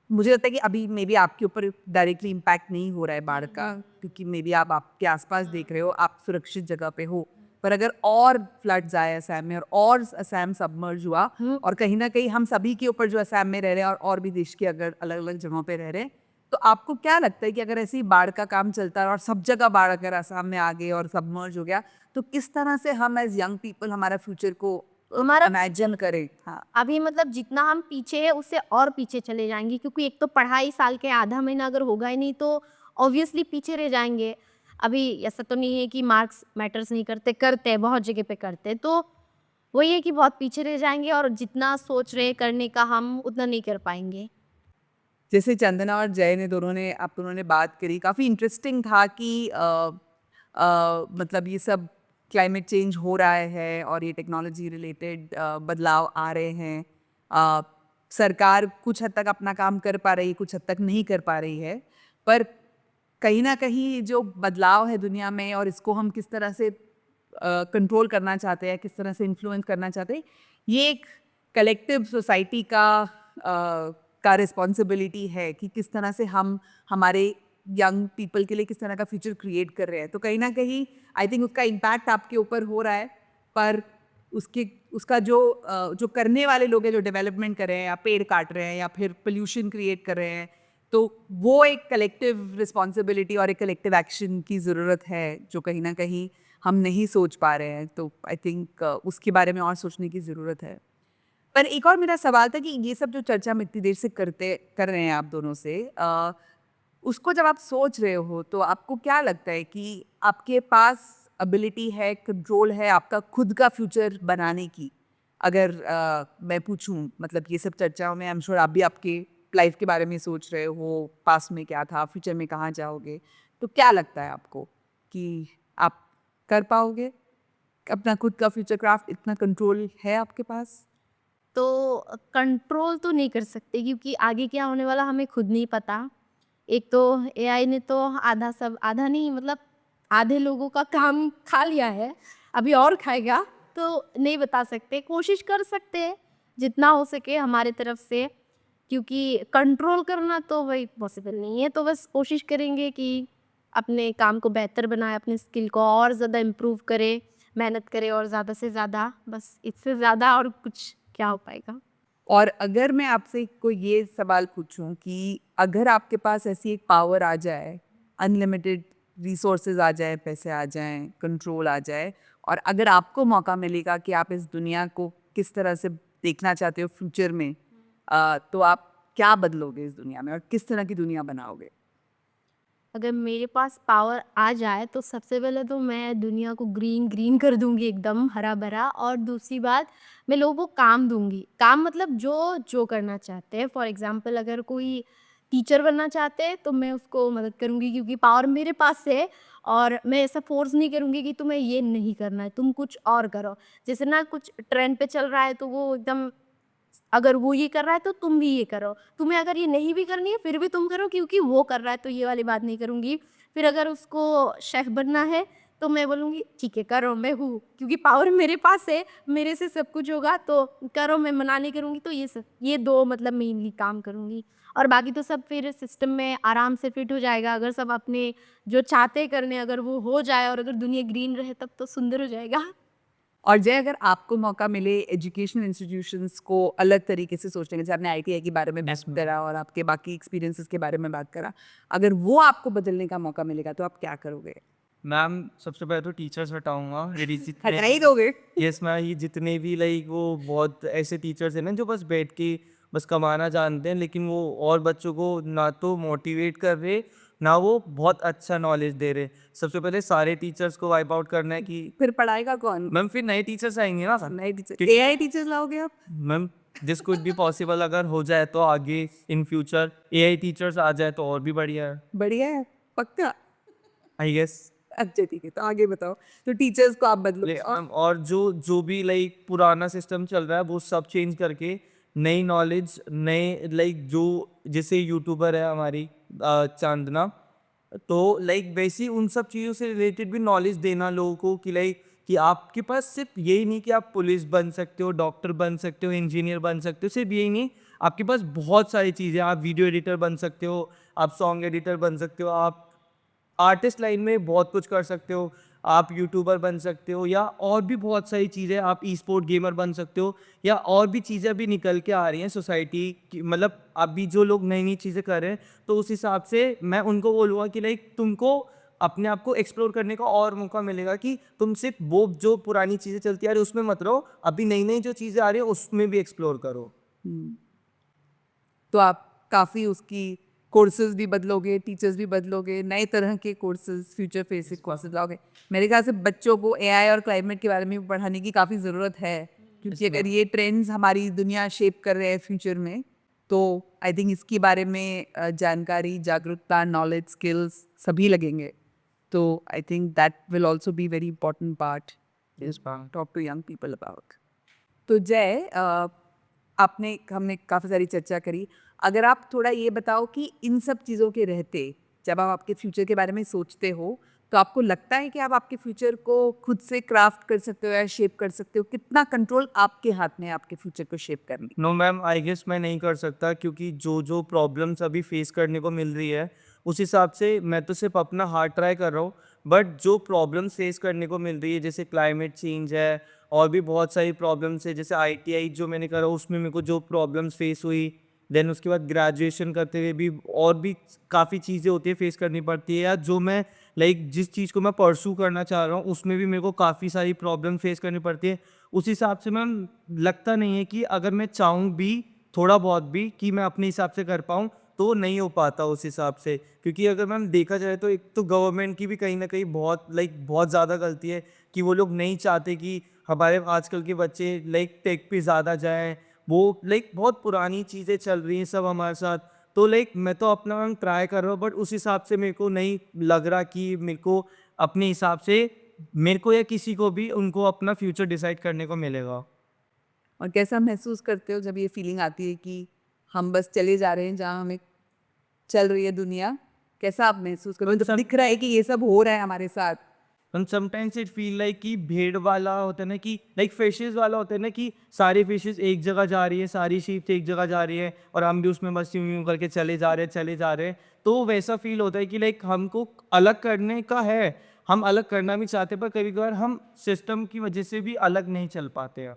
मुझे लगता है कि अभी मे बी आपके ऊपर डायरेक्टली इम्पैक्ट नहीं हो रहा है बाढ़ का, क्योंकि मे बी आप आपके आसपास देख रहे हो, आप सुरक्षित जगह पे हो। पर अगर और फ्लड्स आए असम में और असम सबमर्ज हुआ, और कहीं ना कहीं हम सभी के ऊपर जो असम में रह रहे हैं और भी देश के अगर अलग अलग जगहों पे रह रहे हैं, तो आपको क्या लगता है कि अगर ऐसे ही बाढ़ का काम चलता है और सब जगह बाढ़ अगर असम में आ गई और सबमर्ज हो गया, तो किस तरह से हम एज यंग पीपल हमारा फ्यूचर को
हमारा
इमेजिन करें? हाँ,
अभी मतलब जितना हम पीछे हैं उससे और पीछे चले जाएंगे, क्योंकि एक तो पढ़ाई साल के आधा महीना अगर होगा ही नहीं तो ऑब्वियसली पीछे रह जाएंगे। अभी ऐसा तो नहीं है कि मार्क्स मैटर्स नहीं करते, करते हैं, बहुत जगह पे करते हैं, तो वही है कि बहुत पीछे रह जाएंगे और जितना सोच रहे हैं करने का हम उतना नहीं कर पाएंगे।
जैसे चंदना और जय ने दोनों ने आप दोनों ने बात करी, काफ़ी इंटरेस्टिंग था कि मतलब ये सब क्लाइमेट चेंज हो रहा है और ये टेक्नोलॉजी रिलेटेड बदलाव आ रहे हैं। अ, सरकार कुछ हद तक अपना काम कर पा रही है, कुछ हद तक नहीं कर पा रही है, पर कहीं ना कहीं जो बदलाव है दुनिया में और इसको हम किस तरह से कंट्रोल करना चाहते हैं, किस तरह से इन्फ्लुएंस करना चाहते हैं, ये एक कलेक्टिव सोसाइटी का रिस्पॉन्सिबिलिटी है कि किस तरह से हम हमारे यंग पीपल के लिए किस तरह का फ्यूचर क्रिएट कर रहे हैं। तो कहीं ना कहीं आई थिंक उसका इम्पैक्ट आपके ऊपर हो रहा है, पर उसका जो करने वाले लोग हैं, जो डेवलपमेंट कर रहे हैं या पेड़ काट रहे हैं या फिर पोल्यूशन क्रिएट कर रहे हैं, तो वो एक कलेक्टिव रिस्पॉन्सिबिलिटी और एक कलेक्टिव एक्शन की ज़रूरत है जो कहीं ना कहीं हम नहीं सोच पा रहे हैं। तो आई थिंक उसके बारे में और सोचने की ज़रूरत है। पर एक और मेरा सवाल था कि ये सब जो चर्चा हम इतनी देर से कर रहे हैं आप दोनों से, उसको जब आप सोच रहे हो तो आपको क्या लगता है कि आपके पास एबिलिटी है, कंट्रोल है आपका खुद का फ्यूचर बनाने की? अगर मैं पूछूं, मतलब ये सब चर्चाओं में आई एम श्योर आप भी आपके लाइफ के बारे में सोच रहे हो, पास्ट में क्या था, फ्यूचर में कहाँ जाओगे, तो क्या लगता है आपको कि आप कर पाओगे अपना खुद का फ्यूचर क्राफ्ट? इतना कंट्रोल है आपके पास?
तो कंट्रोल तो नहीं कर सकते, क्योंकि आगे क्या होने वाला हमें खुद नहीं पता। एक तो एआई ने तो आधा सब, आधा नहीं मतलब आधे लोगों का काम खा लिया है, अभी और खाएगा, तो नहीं बता सकते। कोशिश कर सकते हैं जितना हो सके हमारे तरफ से, क्योंकि कंट्रोल करना तो वही पॉसिबल नहीं है। तो बस कोशिश करेंगे कि अपने काम को बेहतर बनाएं, अपने स्किल को और ज़्यादा इम्प्रूव करें, मेहनत करें और ज़्यादा से ज़्यादा, बस इससे ज़्यादा और कुछ क्या हो पाएगा।
और अगर मैं आपसे कोई ये सवाल पूछूं कि अगर आपके पास ऐसी एक पावर आ जाए, अनलिमिटेड रिसोर्सेज आ जाए, पैसे आ जाएं, कंट्रोल आ जाए, और अगर आपको मौका मिलेगा कि आप इस दुनिया को किस तरह से देखना चाहते हो फ्यूचर में, तो आप क्या बदलोगे इस दुनिया में और किस तरह की दुनिया बनाओगे?
अगर मेरे पास पावर आ जाए तो सबसे पहले तो मैं दुनिया को ग्रीन ग्रीन कर दूंगी, एकदम हरा भरा। और दूसरी बात, मैं लोगों को काम दूंगी। काम मतलब जो जो करना चाहते हैं। फॉर एग्जांपल अगर कोई टीचर बनना चाहते हैं तो मैं उसको मदद करूंगी, क्योंकि पावर मेरे पास है। और मैं ऐसा फोर्स नहीं करूंगी कि तुम्हें ये नहीं करना है, तुम कुछ और करो। जैसे ना कुछ ट्रेंड पे चल रहा है तो वो एकदम, अगर वो ये कर रहा है तो तुम भी ये करो, तुम्हें अगर ये नहीं भी करनी है फिर भी तुम करो क्योंकि वो कर रहा है, तो ये वाली बात नहीं करूँगी। फिर अगर उसको शेफ़ बनना है तो मैं बोलूँगी ठीक है करो, मैं हूँ, क्योंकि पावर मेरे पास है, मेरे से सब कुछ होगा तो करो, मैं मना नहीं करूँगी। तो ये 2 मतलब मेनली काम करूँगी, और बाकी तो सब फिर सिस्टम में आराम से फिट हो जाएगा। अगर सब अपने जो चाहते हैं करने अगर वो हो जाए और अगर दुनिया ग्रीन रहे तब तो सुंदर हो जाएगा।
और जय, अगर आपको मौका मिले एजुकेशनल इंस्टीट्यूशंस को अलग तरीके से सोचने का, जैसे आपने आईटीआई के बारे में बात करा और आपके बाकी एक्सपीरियंसेस के बारे में बात करा, अगर वो आपको बदलने का मौका मिलेगा तो आप क्या करोगे?
मैम सबसे पहले तो टीचर्स हटाऊंगा, मेरी
हटा ही दोगे?
यस मैम, ये जितने भी लाइक वो बहुत ऐसे टीचर्स हैं ना जो बस बैठ के बस कमाना जानते हैं, लेकिन वो और बच्चों को ना तो मोटिवेट कर रहे ना वो बहुत अच्छा नॉलेज दे रहे। सबसे पहले सारे टीचर्स को वाइप आउट करना है कि
फिर पढ़ाएगा कौन?
मैम फिर नए टीचर्स आएंगे ना सर।
नए टीचर,
क्योंकि
एआई टीचर्स लाओगे आप?
Ma'am this could be possible, अगर हो जाए तो आगे इन फ्यूचर एआई टीचर्स आ जाए तो और भी बढ़िया है
बढ़िया है, पक्का।
I guess.
अच्छा ठीक है, तो आगे बताओ। तो टीचर्स को आप बदलो
और जो जो भी लाइक पुराना सिस्टम चल रहा है वो सब चेंज करके नई नॉलेज, नए लाइक जो जैसे यूट्यूबर है हमारी चांदना, तो लाइक वैसी उन सब चीज़ों से रिलेटेड भी नॉलेज देना लोगों को कि लाइक कि आपके पास सिर्फ यही नहीं कि आप पुलिस बन सकते हो, डॉक्टर बन सकते हो, इंजीनियर बन सकते हो, सिर्फ यही नहीं, आपके पास बहुत सारी चीज़ें, आप वीडियो एडिटर बन सकते हो, आप सॉन्ग एडिटर बन सकते हो, आप आर्टिस्ट लाइन में बहुत कुछ कर सकते हो, आप यूट्यूबर बन सकते हो, या और भी बहुत सारी चीज़ें, आप ई स्पोर्ट गेमर बन सकते हो, या और भी चीज़ें अभी निकल के आ रही हैं सोसाइटी की, मतलब अभी जो लोग नई नई चीज़ें कर रहे हैं, तो उस हिसाब से मैं उनको बोलूँगा कि लाइक तुमको अपने आप को एक्सप्लोर करने का और मौका मिलेगा, कि तुम सिर्फ वो जो पुरानी चीज़ें चलती आ रही उसमें मत रहो, अभी नई नई जो चीज़ें आ रही है उसमें भी एक्सप्लोर करो।
तो आप काफ़ी उसकी कोर्सेज भी बदलोगे, टीचर्स भी बदलोगे, नए तरह के कोर्सेज, फ्यूचर फेसिक कोर्सेज लाओगे। मेरे ख्याल से बच्चों को एआई और क्लाइमेट के बारे में भी पढ़ाने की काफ़ी ज़रूरत है, क्योंकि अगर ये ट्रेंड्स हमारी दुनिया शेप कर रहे हैं फ्यूचर में, तो आई थिंक इसके बारे में जानकारी, जागरूकता, नॉलेज, स्किल्स सभी लगेंगे। तो I think that will also be very important part is talk to young people about. तो जय, हमने काफ़ी सारी चर्चा करी। अगर आप थोड़ा ये बताओ कि इन सब चीज़ों के रहते जब आप आपके फ्यूचर के बारे में सोचते हो, तो आपको लगता है कि आप आपके फ्यूचर को खुद से क्राफ्ट कर सकते हो या शेप कर सकते हो? कितना कंट्रोल आपके हाथ में है आपके फ्यूचर को शेप करने?
नो मैम, आई गेस मैं नहीं कर सकता, क्योंकि जो जो प्रॉब्लम्स अभी फेस करने को मिल रही है उस हिसाब से मैं तो सिर्फ अपना हार्ड ट्राई कर रहा हूँ, बट जो प्रॉब्लम्स फेस करने को मिल रही है जैसे क्लाइमेट चेंज है, और भी बहुत सारी प्रॉब्लम्स है, जैसे आईटीआई जो मैंने करा उसमें मेरे को जो प्रॉब्लम्स फेस हुई, देन उसके बाद ग्रेजुएशन करते हुए भी और भी काफ़ी चीज़ें होती है फेस करनी पड़ती है, या जो मैं लाइक जिस चीज़ को मैं परसू करना चाह रहा हूँ उसमें भी मेरे को काफ़ी सारी प्रॉब्लम फेस करनी पड़ती है। उस हिसाब से मैम लगता नहीं है कि अगर मैं चाहूँ भी थोड़ा बहुत भी कि मैं अपने हिसाब से कर पाऊँ, तो नहीं हो पाता उस हिसाब से, क्योंकि अगर मैम देखा जाए तो एक तो गवर्नमेंट की भी कहीं ना कहीं बहुत ज़्यादा गलती है, कि वो लोग नहीं चाहते कि हमारे आजकल के बच्चे लाइक टेक पे ज़्यादा जाएं, वो लाइक बहुत पुरानी चीज़ें चल रही हैं सब हमारे साथ। तो लाइक मैं तो अपना मैम ट्राई कर रहा हूँ, बट उस हिसाब से मेरे को नहीं लग रहा कि मेरे को अपने हिसाब से मेरे को या किसी को भी उनको अपना फ्यूचर डिसाइड करने को मिलेगा।
और कैसा महसूस करते हो जब ये फीलिंग आती है कि हम बस चले जा रहे हैं जहाँ हमें चल रही है दुनिया? कैसा आप महसूस करते हो जब दिख रहा है कि ये सब हो रहा है हमारे साथ?
And sometimes it feel like कि भेड़ वाला होता है ना, कि लाइक फिशेस वाला होता है ना, कि सारी फिशेस एक जगह जा रही है, सारी शीप्स एक जगह जा रही है, और हम भी उसमें बस यूं यूं करके चले जा रहे हैं। तो वैसा फील होता है कि लाइक हमको अलग करने का है, हम अलग करना भी चाहते हैं, पर कभी कभार हम सिस्टम की वजह से भी अलग नहीं चल पाते हैं।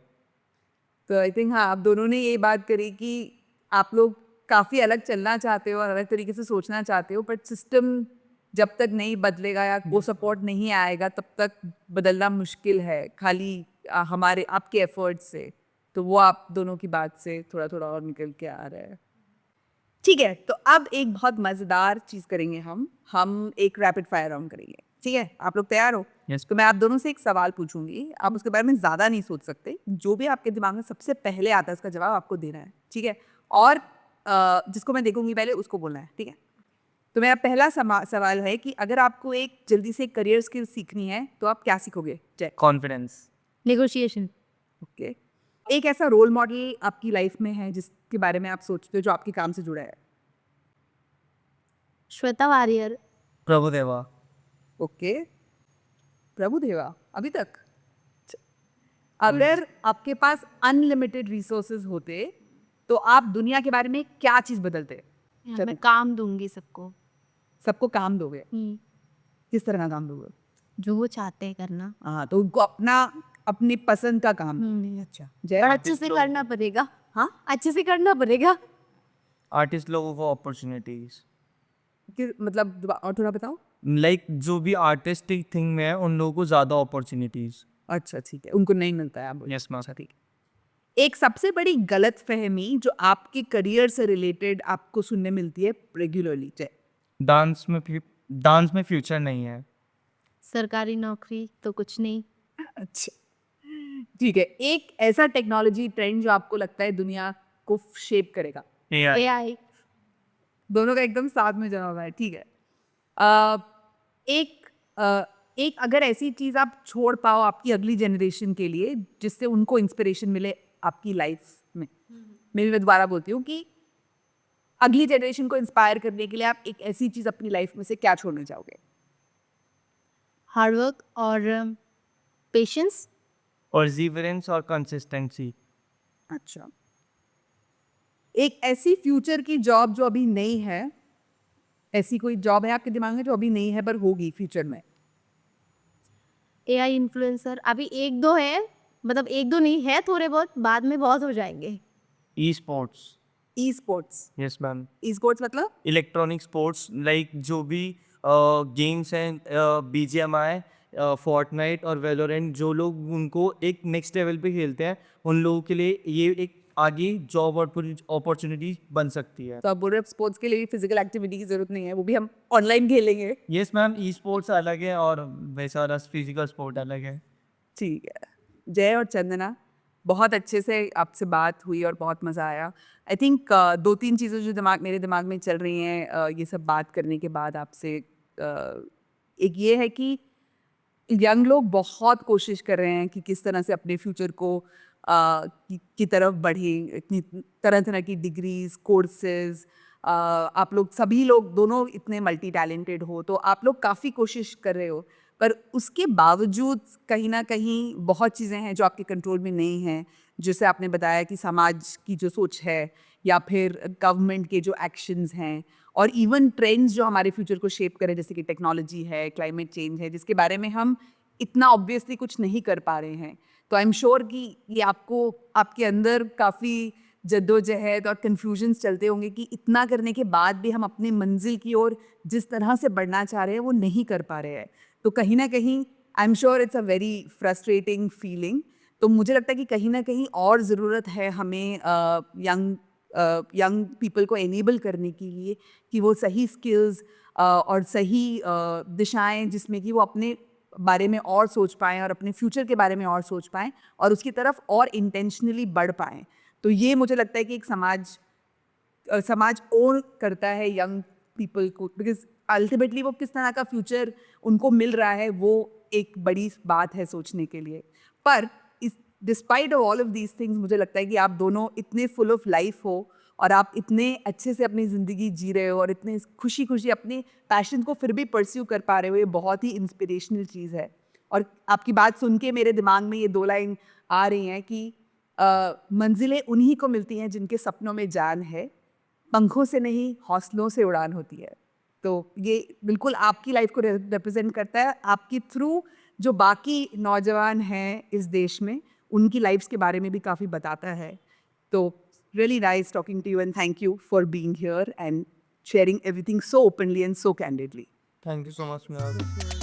तो आई थिंक हाँ, आप दोनों ने ये बात करी कि आप लोग काफ़ी अलग चलना चाहते हो और अलग तरीके से सोचना चाहते हो, बट सिस्टम जब तक नहीं बदलेगा या वो सपोर्ट नहीं आएगा तब तक बदलना मुश्किल है, खाली हमारे आपके एफर्ट्स से। तो वो आप दोनों की बात से थोड़ा थोड़ा और निकल के आ रहा है। ठीक है, तो अब एक बहुत मज़ेदार चीज़ करेंगे हम एक रैपिड फायर राउंड करेंगे। ठीक है, आप लोग तैयार हो?
Yes.
तो मैं आप दोनों से एक सवाल पूछूंगी, आप उसके बारे में ज़्यादा नहीं सोच सकते, जो भी आपके दिमाग में सबसे पहले आता है उसका जवाब आपको देना है। ठीक है, और जिसको मैं देखूंगी पहले उसको बोलना है। ठीक है, तो मेरा पहला सवाल है कि अगर आपको एक जल्दी से करियर स्किल सीखनी है तो आप क्या सीखोगे? जय।
कॉन्फिडेंस।
नेगोशिएशन।
ओके, एक ऐसा रोल मॉडल आपकी लाइफ में है जिसके बारे में आप सोचते हो जो आपके काम से जुड़ा है?
श्वेता वारियर।
प्रभुदेवा।
ओके, प्रभुदेवा अभी तक? अगर आपके पास अनलिमिटेड रिसोर्सेज होते तो आप दुनिया के बारे में क्या चीज बदलते?
मैं काम दूंगी सबको।
सबको काम दोगे? किस तरह का काम दोगे?
जो वो चाहते हैं करना।
हाँ, तो उनको अपनी पसंद का काम। अच्छा जय।
और अच्छे से करना पड़ेगा।
हाँ,
अच्छे से करना पड़ेगा।
आर्टिस्ट लोगों को अपॉर्चुनिटीज,
मतलब और थोड़ा बताओ।
लाइक जो भी आर्टिस्टिक थिंग में है उन लोगों को ज़्यादा अपॉर्चुनिटीज।
अच्छा ठीक है, उनको नहीं मिलता है। आप बोलो।
Yes ma'am.
अच्छा ठीक है। एक सबसे बड़ी गलत फहमी जो आपके करियर से रिलेटेड आपको सुनने मिलती है रेगुलरली? जय।
डांस में फ्यूचर नहीं है।
सरकारी नौकरी तो कुछ नहीं।
अच्छा ठीक है, एक ऐसा टेक्नोलॉजी ट्रेंड जो आपको लगता है दुनिया को शेप करेगा?
AI।
एआई।
दोनों का एकदम साथ में जवाब है। ठीक है, अ, एक एक अगर ऐसी चीज आप छोड़ पाओ आपकी अगली जनरेशन के लिए जिससे उनको इंस्पिरेशन मिले आपकी लाइफ में। मैं दोबारा बोलती हूँ कि अगली जनरेशन को इंस्पायर करने के लिए आप एक ऐसी चीज अपनी लाइफ में से क्या छोड़ना चाहोगे?
हार्डवर्क और पेशेंस।
परसिवरेंस और कंसिस्टेंसी।
अच्छा, एक ऐसी फ्यूचर की जॉब जो अभी नहीं है, ऐसी कोई जॉब है आपके दिमाग में जो अभी नहीं है पर होगी फ्यूचर में?
एआई इन्फ्लुएंसर अभी एक दो है, मतलब एक दो नहीं है, थोड़े बहुत, बाद में बहुत हो जाएंगे।
E sports.
E sports.
Yes ma'am.
E sports मतलब?
इलेक्ट्रॉनिक स्पोर्ट्स, लाइक जो भी गेम्स हैं, बीजीएमआई, फोर्टनाइट और वेलोरेंट, जो लोग उनको एक नेक्स्ट लेवल पे खेलते हैं, उन लोगों के लिए ये एक आगे जॉब अपॉर्चुनिटी बन सकती है।
तो आप बोल रहे हैं स्पोर्ट्स के लिए फिजिकल एक्टिविटी की जरूरत नहीं है, वो भी हम ऑनलाइन खेलेंगे।
यस मैम, ई स्पोर्ट्स अलग है और वैसा वाला फिजिकल स्पोर्ट अलग है।
ठीक है। जय और चंदना, बहुत अच्छे से आपसे बात हुई और बहुत मज़ा आया। आई थिंक दो तीन चीज़ें जो मेरे दिमाग में चल रही हैं ये सब बात करने के बाद आपसे, एक ये है कि यंग लोग बहुत कोशिश कर रहे हैं कि किस तरह से अपने फ्यूचर को की तरफ बढ़ें, इतनी तरह तरह की डिग्रीज, कोर्सेज, आप लोग सभी लोग दोनों इतने मल्टी टैलेंटेड हो, तो आप लोग काफ़ी कोशिश कर रहे हो, पर उसके बावजूद कहीं ना कहीं बहुत चीज़ें हैं जो आपके कंट्रोल में नहीं हैं। जैसे आपने बताया कि समाज की जो सोच है या फिर गवर्नमेंट के जो एक्शंस हैं और इवन ट्रेंड्स जो हमारे फ्यूचर को शेप करें, जैसे कि टेक्नोलॉजी है, क्लाइमेट चेंज है, जिसके बारे में हम इतना ऑब्वियसली कुछ नहीं कर पा रहे हैं। तो आई एम श्योर कि ये आपको, आपके अंदर काफ़ी जद्दोजहद और कन्फ्यूजन्स चलते होंगे कि इतना करने के बाद भी हम अपनी मंजिल की ओर जिस तरह से बढ़ना चाह रहे हैं वो नहीं कर पा रहे हैं। तो कहीं ना कहीं I am sure it's a very frustrating feeling. तो मुझे लगता है कि कहीं ना कहीं और ज़रूरत है हमें यंग पीपल को एनेबल करने के लिए कि वो सही स्किल्स और सही दिशाएं जिसमें कि वो अपने बारे में और सोच पाएँ और अपने फ्यूचर के बारे में और सोच पाएँ और उसकी तरफ और इंटेंशनली बढ़ पाएँ। तो ये मुझे लगता है कि एक समाज ओन करता है यंग पीपल को, बिकॉज अल्टीमेटली वो किस तरह का फ्यूचर उनको मिल रहा है वो एक बड़ी बात है सोचने के लिए। पर इस despite of all of these things मुझे लगता है कि आप दोनों इतने फुल ऑफ लाइफ हो और आप इतने अच्छे से अपनी ज़िंदगी जी रहे हो और इतने खुशी खुशी अपने पैशन को फिर भी परस्यू कर पा रहे हो, ये बहुत ही इंस्पिरेशनल चीज़ है। और आपकी बात सुन के मेरे दिमाग में ये दो लाइन आ रही हैं कि मंजिलें उन्हीं को मिलती हैं जिनके सपनों में जान है, पंखों से नहीं हौसलों से उड़ान होती है। तो ये बिल्कुल आपकी लाइफ को रिप्रेजेंट करता है। आपके थ्रू जो बाकी नौजवान हैं इस देश में, उनकी लाइफ्स के बारे में भी काफ़ी बताता है। तो really nice talking to you and thank you for being here and sharing everything so openly and so candidly.
Thank you so much ma'am.